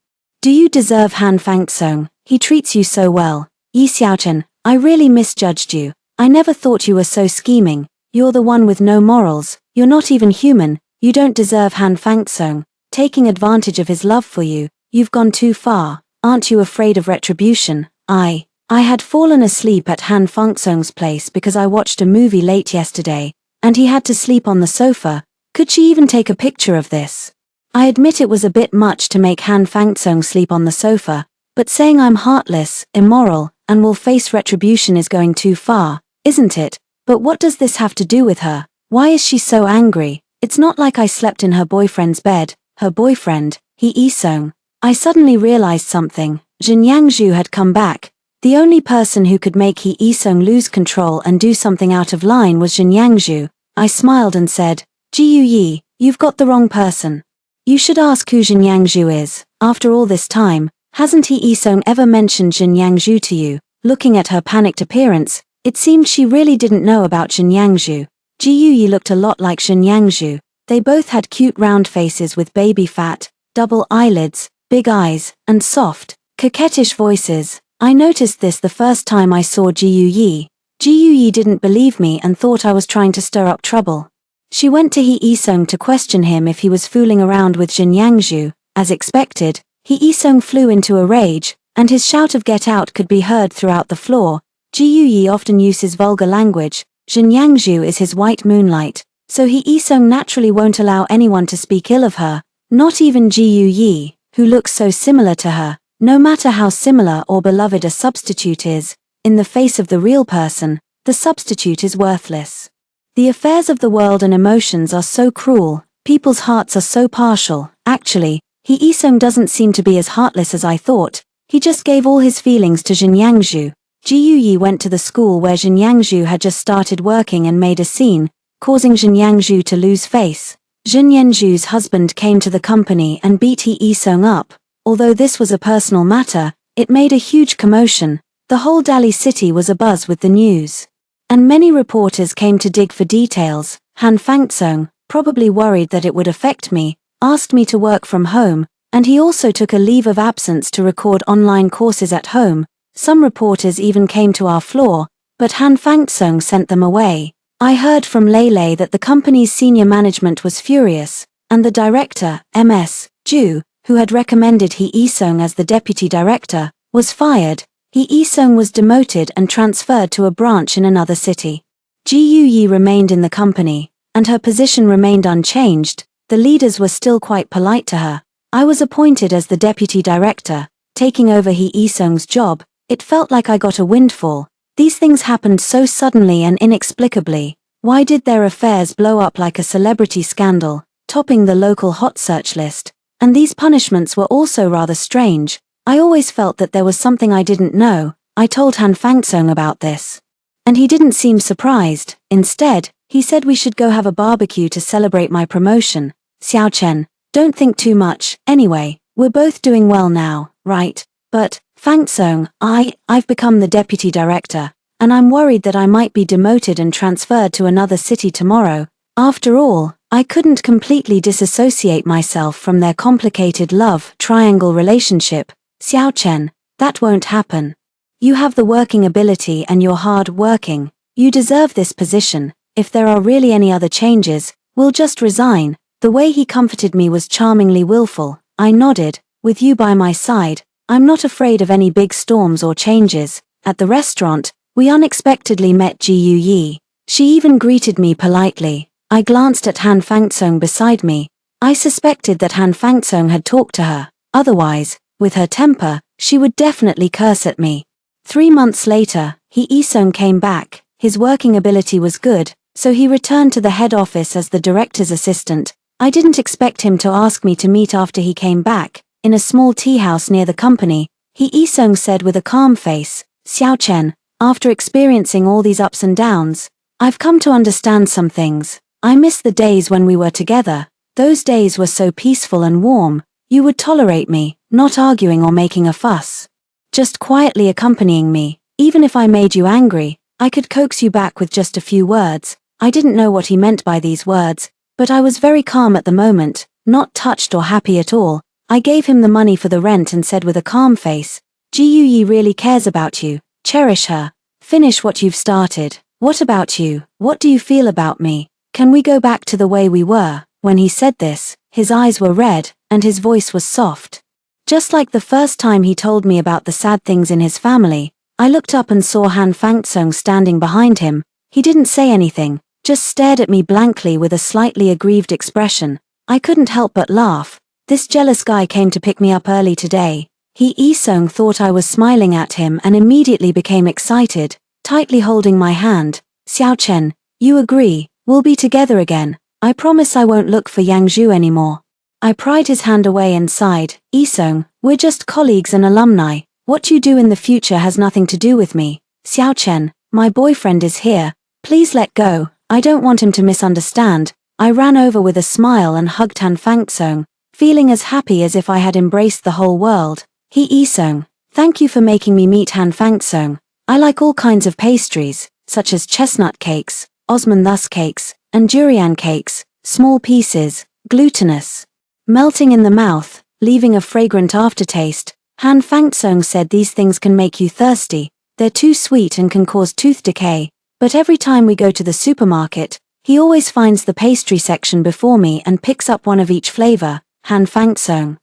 Do you deserve Han Fangsong? He treats you so well. Yi Xiaochen, I really misjudged you. I never thought you were so scheming. You're the one with no morals. You're not even human. You don't deserve Han Fangsong. Taking advantage of his love for you. You've gone too far. Aren't you afraid of retribution? I had fallen asleep at Han Fangsong's place because I watched a movie late yesterday, and he had to sleep on the sofa. Could she even take a picture of this? I admit it was a bit much to make Han Fangsong sleep on the sofa, but saying I'm heartless, immoral, and will face retribution is going too far, isn't it? But what does this have to do with her? Why is she so angry? It's not like I slept in her boyfriend's bed. Her boyfriend, He Isong. I suddenly realized something. Jin Yangzhu had come back. The only person who could make He Isong lose control and do something out of line was Jin Yangzhu. I smiled and said, Ji Yi, you've got the wrong person. You should ask who Jin Yangzhu is. After all this time, hasn't He Isong ever mentioned Jin Yangzhu to you? Looking at her panicked appearance, it seemed she really didn't know about Jin Yangzhu. Ji Yi looked a lot like Jin Yangzhu. They both had cute round faces with baby fat, double eyelids, big eyes, and soft, coquettish voices. I noticed this the first time I saw Ji Yi. Ji Yi didn't believe me and thought I was trying to stir up trouble. She went to He Isong to question him if he was fooling around with Jin Yangzhu. As expected, He Isong flew into a rage, and his shout of "Get out" could be heard throughout the floor. Ji Yi often uses vulgar language. Jin Yangzhu is his white moonlight, so He Isong naturally won't allow anyone to speak ill of her, not even Ji Yi, who looks so similar to her. No matter how similar or beloved a substitute is, in the face of the real person, the substitute is worthless. The affairs of the world and emotions are so cruel, people's hearts are so partial. Actually, He Isong doesn't seem to be as heartless as I thought. He just gave all his feelings to Jin Yangzhu. Ji Yi went to the school where Jin Yangzhu had just started working and made a scene, causing Jin Yangzhu to lose face. Jin Yangzhu's husband came to the company and beat He Isong up. Although this was a personal matter, it made a huge commotion. The whole Dali city was abuzz with the news. And many reporters came to dig for details. Han Fangsong, probably worried that it would affect me, asked me to work from home, and he also took a leave of absence to record online courses at home. Some reporters even came to our floor, but Han Fangsong sent them away. I heard from Lei that the company's senior management was furious, and the director, Ms. Ju, who had recommended He Isong as the deputy director, was fired. He Isong was demoted and transferred to a branch in another city. Ji Yi remained in the company, and her position remained unchanged. The leaders were still quite polite to her. I was appointed as the deputy director, taking over He Isong's job. It felt like I got a windfall. These things happened so suddenly and inexplicably. Why did their affairs blow up like a celebrity scandal, topping the local hot search list? And these punishments were also rather strange. I always felt that there was something I didn't know. I told Han Fangsong about this, and he didn't seem surprised. Instead, he said we should go have a barbecue to celebrate my promotion. Xiao Chen, don't think too much. Anyway, we're both doing well now, right? But, Fangsong, I've become the deputy director, and I'm worried that I might be demoted and transferred to another city tomorrow. After all, I couldn't completely disassociate myself from their complicated love triangle relationship. Xiao Chen, that won't happen. You have the working ability and you're hard working. You deserve this position. If there are really any other changes, we'll just resign. The way he comforted me was charmingly willful. I nodded. With you by my side, I'm not afraid of any big storms or changes. At the restaurant, we unexpectedly met Ji Yi. She even greeted me politely. I glanced at Han Fangsong beside me. I suspected that Han Fangsong had talked to her. Otherwise, with her temper, she would definitely curse at me. 3 months later, He Isong came back. His working ability was good, so he returned to the head office as the director's assistant. I didn't expect him to ask me to meet after he came back. In a small tea house near the company, He Isong said with a calm face, Xiao Chen, after experiencing all these ups and downs, I've come to understand some things. I miss the days when we were together. Those days were so peaceful and warm. You would tolerate me, not arguing or making a fuss. Just quietly accompanying me. Even if I made you angry, I could coax you back with just a few words. I didn't know what he meant by these words, but I was very calm at the moment. not touched or happy at all. I gave him the money for the rent and said with a calm face, Gu Yi really cares about you, cherish her. Finish what you've started. What about you? What do you feel about me? Can we go back to the way we were? When he said this, his eyes were red, and his voice was soft. Just like the first time he told me about the sad things in his family, I looked up and saw Han Fangsong standing behind him. He didn't say anything, just stared at me blankly with a slightly aggrieved expression. I couldn't help but laugh. This jealous guy came to pick me up early today. He Isong thought I was smiling at him and immediately became excited, tightly holding my hand. Xiao Chen, you agree, we'll be together again. I promise I won't look for Yang Zhu anymore. I pried his hand away and sighed. Isong, we're just colleagues and alumni. What you do in the future has nothing to do with me. Xiao Chen, my boyfriend is here. Please let go. I don't want him to misunderstand. I ran over with a smile and hugged Han Fangsong, feeling as happy as if I had embraced the whole world. He Isong, thank you for making me meet Han Fangsong. I like all kinds of pastries, such as chestnut cakes, osmanthus cakes, and durian cakes, small pieces, glutinous, melting in the mouth, leaving a fragrant aftertaste. Han Fangsong said these things can make you thirsty, they're too sweet and can cause tooth decay, but every time we go to the supermarket, he always finds the pastry section before me and picks up one of each flavor. Han Fangsong.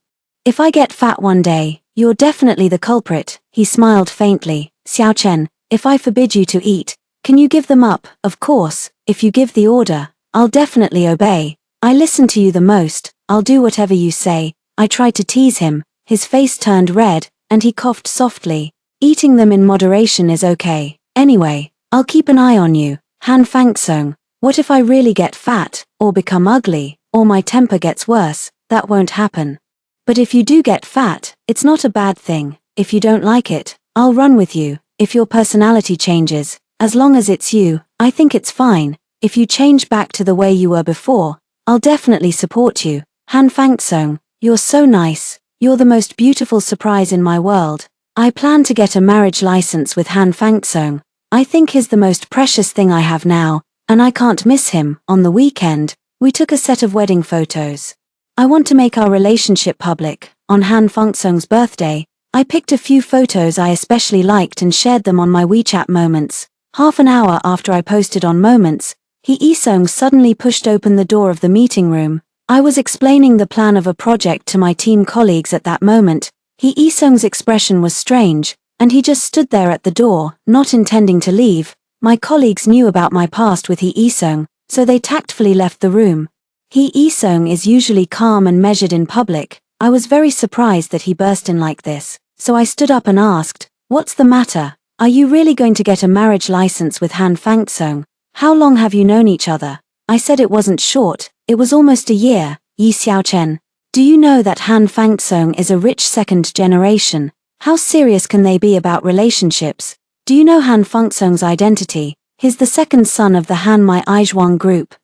If I get fat one day, you're definitely the culprit. He smiled faintly. Xiao Chen, if I forbid you to eat, can you give them up? Of course, if you give the order, I'll definitely obey. I listen to you the most, I'll do whatever you say. I tried to tease him, his face turned red, and he coughed softly. Eating them in moderation is okay. Anyway, I'll keep an eye on you. Han Fangsong, what if I really get fat, or become ugly, or my temper gets worse? That won't happen. But if you do get fat, it's not a bad thing. If you don't like it, I'll run with you. If your personality changes, as long as it's you, I think it's fine. If you change back to the way you were before, I'll definitely support you. Han Fangsong, you're so nice. You're the most beautiful surprise in my world. I plan to get a marriage license with Han Fangsong. I think he's the most precious thing I have now, and I can't miss him. On the weekend, we took a set of wedding photos. I want to make our relationship public. On Han Fangsong's birthday, I picked a few photos I especially liked and shared them on my WeChat Moments. Half an hour after I posted on Moments, He Isong suddenly pushed open the door of the meeting room. I was explaining the plan of a project to my team colleagues at that moment. He Isong's expression was strange, and he just stood there at the door, not intending to leave. My colleagues knew about my past with He Isong, so they tactfully left the room. He Isong is usually calm and measured in public. I was very surprised that he burst in like this, so I stood up and asked, "What's the matter? Are you really going to get a marriage license with Han Fangsong? How long have you known each other?" I said it wasn't short, it was almost a year. Yi Xiao Chen, do you know that Han Fangsong is a rich second generation? How serious can they be about relationships? Do you know Han Fangsong's identity? He's the second son of the Han Mai Aizhuang group.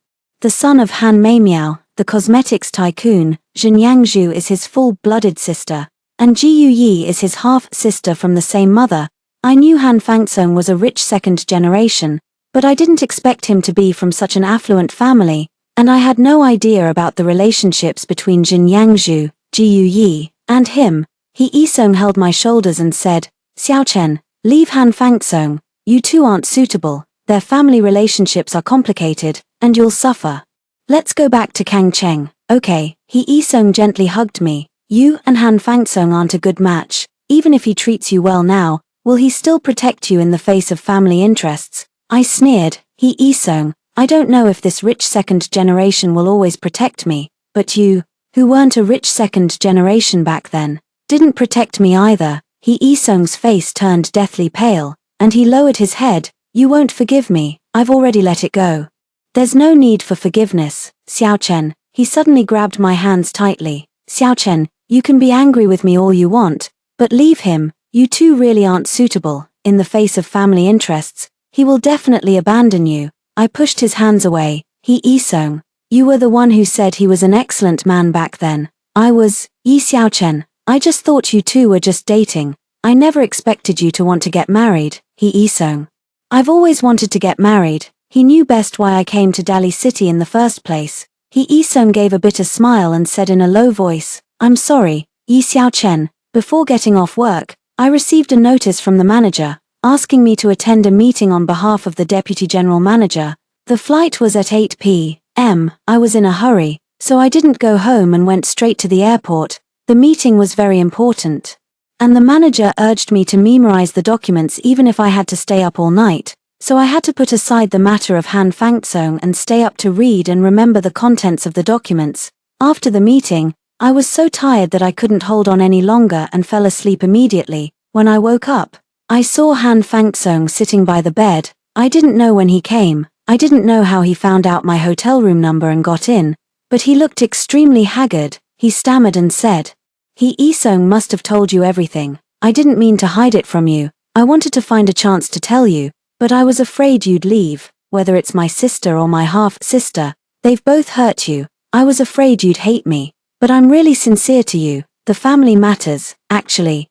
The son of Han Meimiao, the cosmetics tycoon. Zhen Yangzhu is his full-blooded sister, and Ji Yi is his half-sister from the same mother. I knew Han Fangsong was a rich second generation, but I didn't expect him to be from such an affluent family, and I had no idea about the relationships between Zhen Yangzhu, Ji Yi, and him. He Isong held my shoulders and said, "Xiao Chen, leave Han Fangsong, you two aren't suitable, their family relationships are complicated, and you'll suffer. Let's go back to Kang Cheng." "Okay." He Isong gently hugged me. "You and Han Fangsong aren't a good match. Even if he treats you well now, will he still protect you in the face of family interests?" I sneered. He Isong, I don't know if this rich second generation will always protect me, but you, who weren't a rich second generation back then, didn't protect me either. He Isong's face turned deathly pale, and he lowered his head. "You won't forgive me, I've already let it go." "There's no need for forgiveness, Xiao Chen." He suddenly grabbed my hands tightly. "Xiao Chen, you can be angry with me all you want, but leave him. You two really aren't suitable. In the face of family interests, he will definitely abandon you." I pushed his hands away. He Isong, you were the one who said he was an excellent man back then. I was. Yi Xiao Chen, I just thought you two were just dating. I never expected you to want to get married. He Isong, I've always wanted to get married. He knew best why I came to Dali City in the first place. He Isong gave a bitter smile and said in a low voice, "I'm sorry, Yi Xiaochen. Before getting off work, I received a notice from the manager, asking me to attend a meeting on behalf of the Deputy General Manager. The flight was at 8 p.m. I was in a hurry, so I didn't go home and went straight to the airport. The meeting was very important. And the manager urged me to memorize the documents even if I had to stay up all night, so I had to put aside the matter of Han Fangsong and stay up to read and remember the contents of the documents. After the meeting, I was so tired that I couldn't hold on any longer and fell asleep immediately. When I woke up, I saw Han Fangsong sitting by the bed. I didn't know when he came. I didn't know how he found out my hotel room number and got in, but he looked extremely haggard. He stammered and said, "He Isong must have told you everything. I didn't mean to hide it from you. I wanted to find a chance to tell you, but I was afraid you'd leave. Whether it's my sister or my half-sister, they've both hurt you. I was afraid you'd hate me. But I'm really sincere to you. The family matters, actually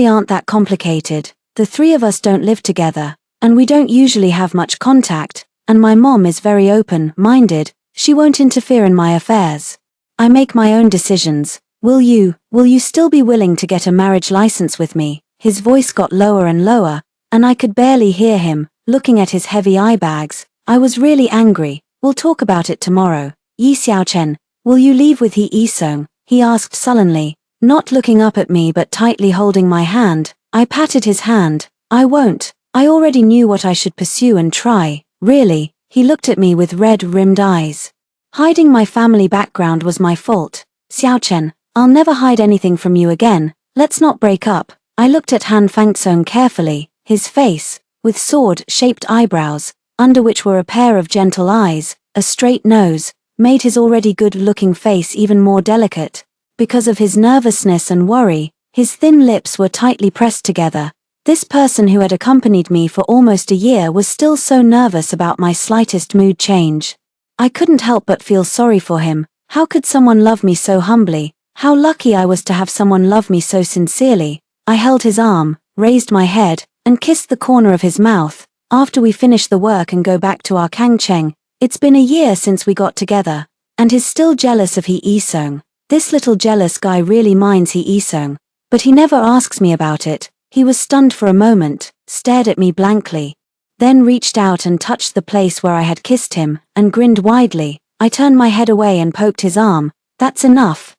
aren't that complicated. The three of us don't live together, and we don't usually have much contact, and my mom is very open-minded. She won't interfere in my affairs. I make my own decisions. Will you still be willing to get a marriage license with me?" His voice got lower and lower, and I could barely hear him, looking at his heavy eye bags. I was really angry. "We'll talk about it tomorrow. Yi Xiaochen, will you leave with He Isong?" he asked sullenly, not looking up at me but tightly holding my hand. I patted his hand. "I won't. I already knew what I should pursue and try." "Really?" He looked at me with red-rimmed eyes. "Hiding my family background was my fault. Xiaochen, I'll never hide anything from you again. Let's not break up." I looked at Han Fangsong carefully. His face, with sword-shaped eyebrows, under which were a pair of gentle eyes, a straight nose, made his already good-looking face even more delicate. Because of his nervousness and worry, his thin lips were tightly pressed together. This person who had accompanied me for almost a year was still so nervous about my slightest mood change. I couldn't help but feel sorry for him. How could someone love me so humbly? How lucky I was to have someone love me so sincerely. I held his arm, raised my head, and kissed the corner of his mouth. "After we finish the work and go back to our Kangcheng, it's been a year since we got together." And he's still jealous of He Isong. This little jealous guy really minds He Isong. But he never asks me about it. He was stunned for a moment, stared at me blankly, then reached out and touched the place where I had kissed him, and grinned widely. I turned my head away and poked his arm. "That's enough.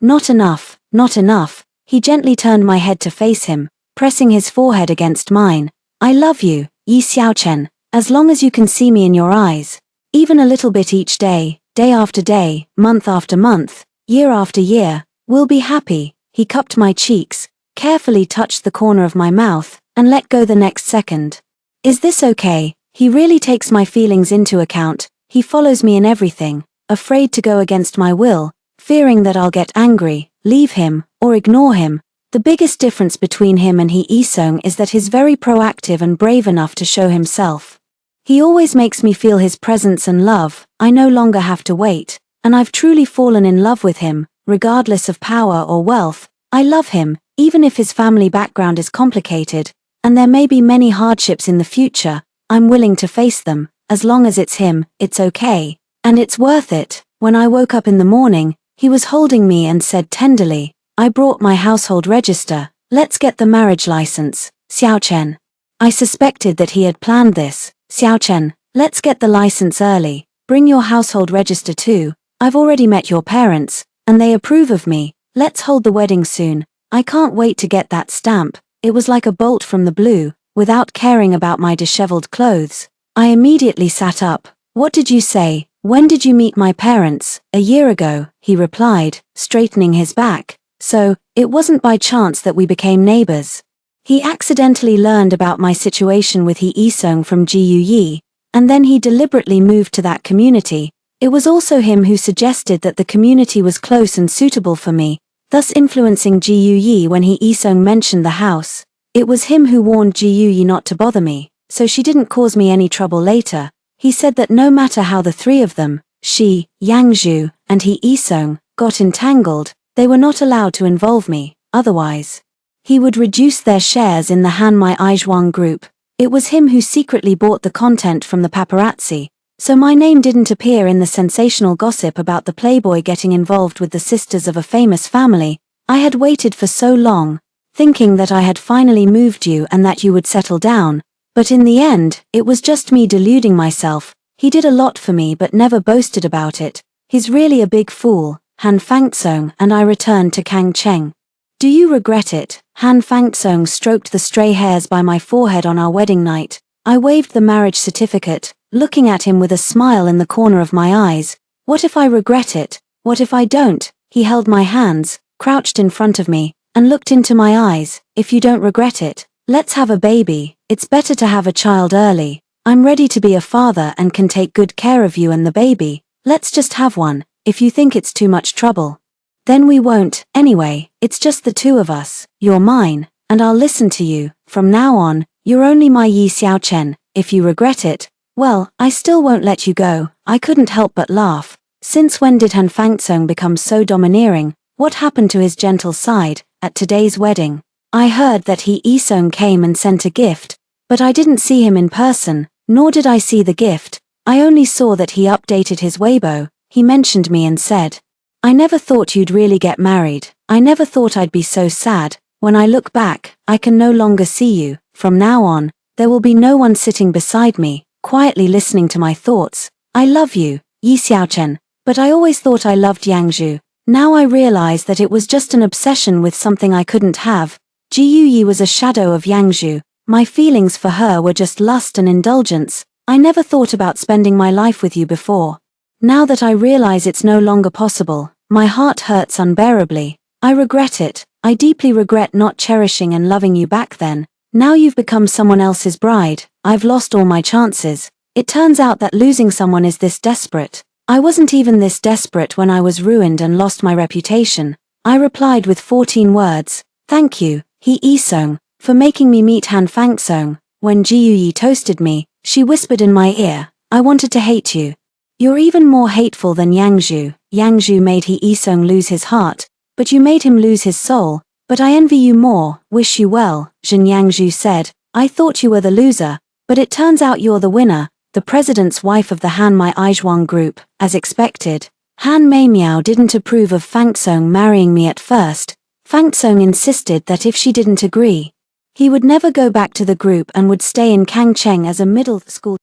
Not enough, not enough." He gently turned my head to face him, pressing his forehead against mine. "I love you, Yi Xiaochen, as long as you can see me in your eyes. Even a little bit each day, day after day, month after month, year after year. We'll be happy." He cupped my cheeks, carefully touched the corner of my mouth, and let go the next second. "Is this okay?" He really takes my feelings into account. He follows me in everything, afraid to go against my will, fearing that I'll get angry, leave him, or ignore him. The biggest difference between him and He Isong is that he's very proactive and brave enough to show himself. He always makes me feel his presence and love. I no longer have to wait, and I've truly fallen in love with him, regardless of power or wealth. I love him, even if his family background is complicated, and there may be many hardships in the future. I'm willing to face them. As long as it's him, it's okay. And it's worth it. When I woke up in the morning, he was holding me and said tenderly, "I brought my household register. Let's get the marriage license, Xiaochen." I suspected that he had planned this. "Xiaochen, let's get the license early. Bring your household register too. I've already met your parents, and they approve of me. Let's hold the wedding soon. I can't wait to get that stamp." It was like a bolt from the blue. Without caring about my disheveled clothes, I immediately sat up. "What did you say? When did you meet my parents?" "A year ago," he replied, straightening his back. "So, it wasn't by chance that we became neighbors." He accidentally learned about my situation with He Isong from Jiu Yi, and then he deliberately moved to that community. It was also him who suggested that the community was close and suitable for me, thus influencing Jiu Yi when He Isong mentioned the house. It was him who warned Jiu Yi not to bother me, so she didn't cause me any trouble later. He said that no matter how the three of them, she, Yangzhu, and He Isong, got entangled, they were not allowed to involve me, otherwise he would reduce their shares in the Han Mai Aizhuang group. It was him who secretly bought the content from the paparazzi, So my name didn't appear in the sensational gossip about the playboy getting involved with the sisters of a famous family. I had waited for so long, thinking that I had finally moved you and that you would settle down, but in the end, it was just me deluding myself. He did a lot for me but never boasted about it. He's really a big fool, Han Fangsong, and I returned to Kangcheng. Do you regret it? Han Fangsong stroked the stray hairs by my forehead on our wedding night. I waved the marriage certificate, looking at him with a smile in the corner of my eyes. What if I regret it? What if I don't? He held my hands, crouched in front of me, and looked into my eyes. If you don't regret it, let's have a baby. It's better to have a child early. I'm ready to be a father and can take good care of you and the baby. Let's just have one. If you think it's too much trouble, then we won't. Anyway, it's just the two of us. You're mine, and I'll listen to you. From now on, you're only my Yi Xiaochen. If you regret it, well, I still won't let you go. I couldn't help but laugh. Since when did Han Fangsong become so domineering? What happened to his gentle side? At today's wedding, I heard that he Isong came and sent a gift, but I didn't see him in person, nor did I see the gift. I only saw that he updated his Weibo. He mentioned me and said, I never thought you'd really get married. I never thought I'd be so sad. When I look back, I can no longer see you. From now on, there will be no one sitting beside me, quietly listening to my thoughts. I love you, Yi Xiaochen, but I always thought I loved Yangzhu. Now I realize that it was just an obsession with something I couldn't have. Ji Yi was a shadow of Yangzhu. My feelings for her were just lust and indulgence. I never thought about spending my life with you before. Now that I realize it's no longer possible, my heart hurts unbearably. I regret it. I deeply regret not cherishing and loving you back then. Now you've become someone else's bride. I've lost all my chances. It turns out that losing someone is this desperate. I wasn't even this desperate when I was ruined and lost my reputation. I replied with 14 words. Thank you, He Isong, for making me meet Han Fangsong. When Ji Yi toasted me, she whispered in my ear, I wanted to hate you. You're even more hateful than Yangzhu. Yangzhu made He Isong lose his heart, but you made him lose his soul. But I envy you more. Wish you well, Zhen Yangzhu said. I thought you were the loser, but it turns out you're the winner. The president's wife of the Han Mai Aizhuang group, as expected. Han Meimiao didn't approve of Fangsong marrying me at first. Fangsong insisted that if she didn't agree, he would never go back to the group and would stay in Kangcheng as a middle school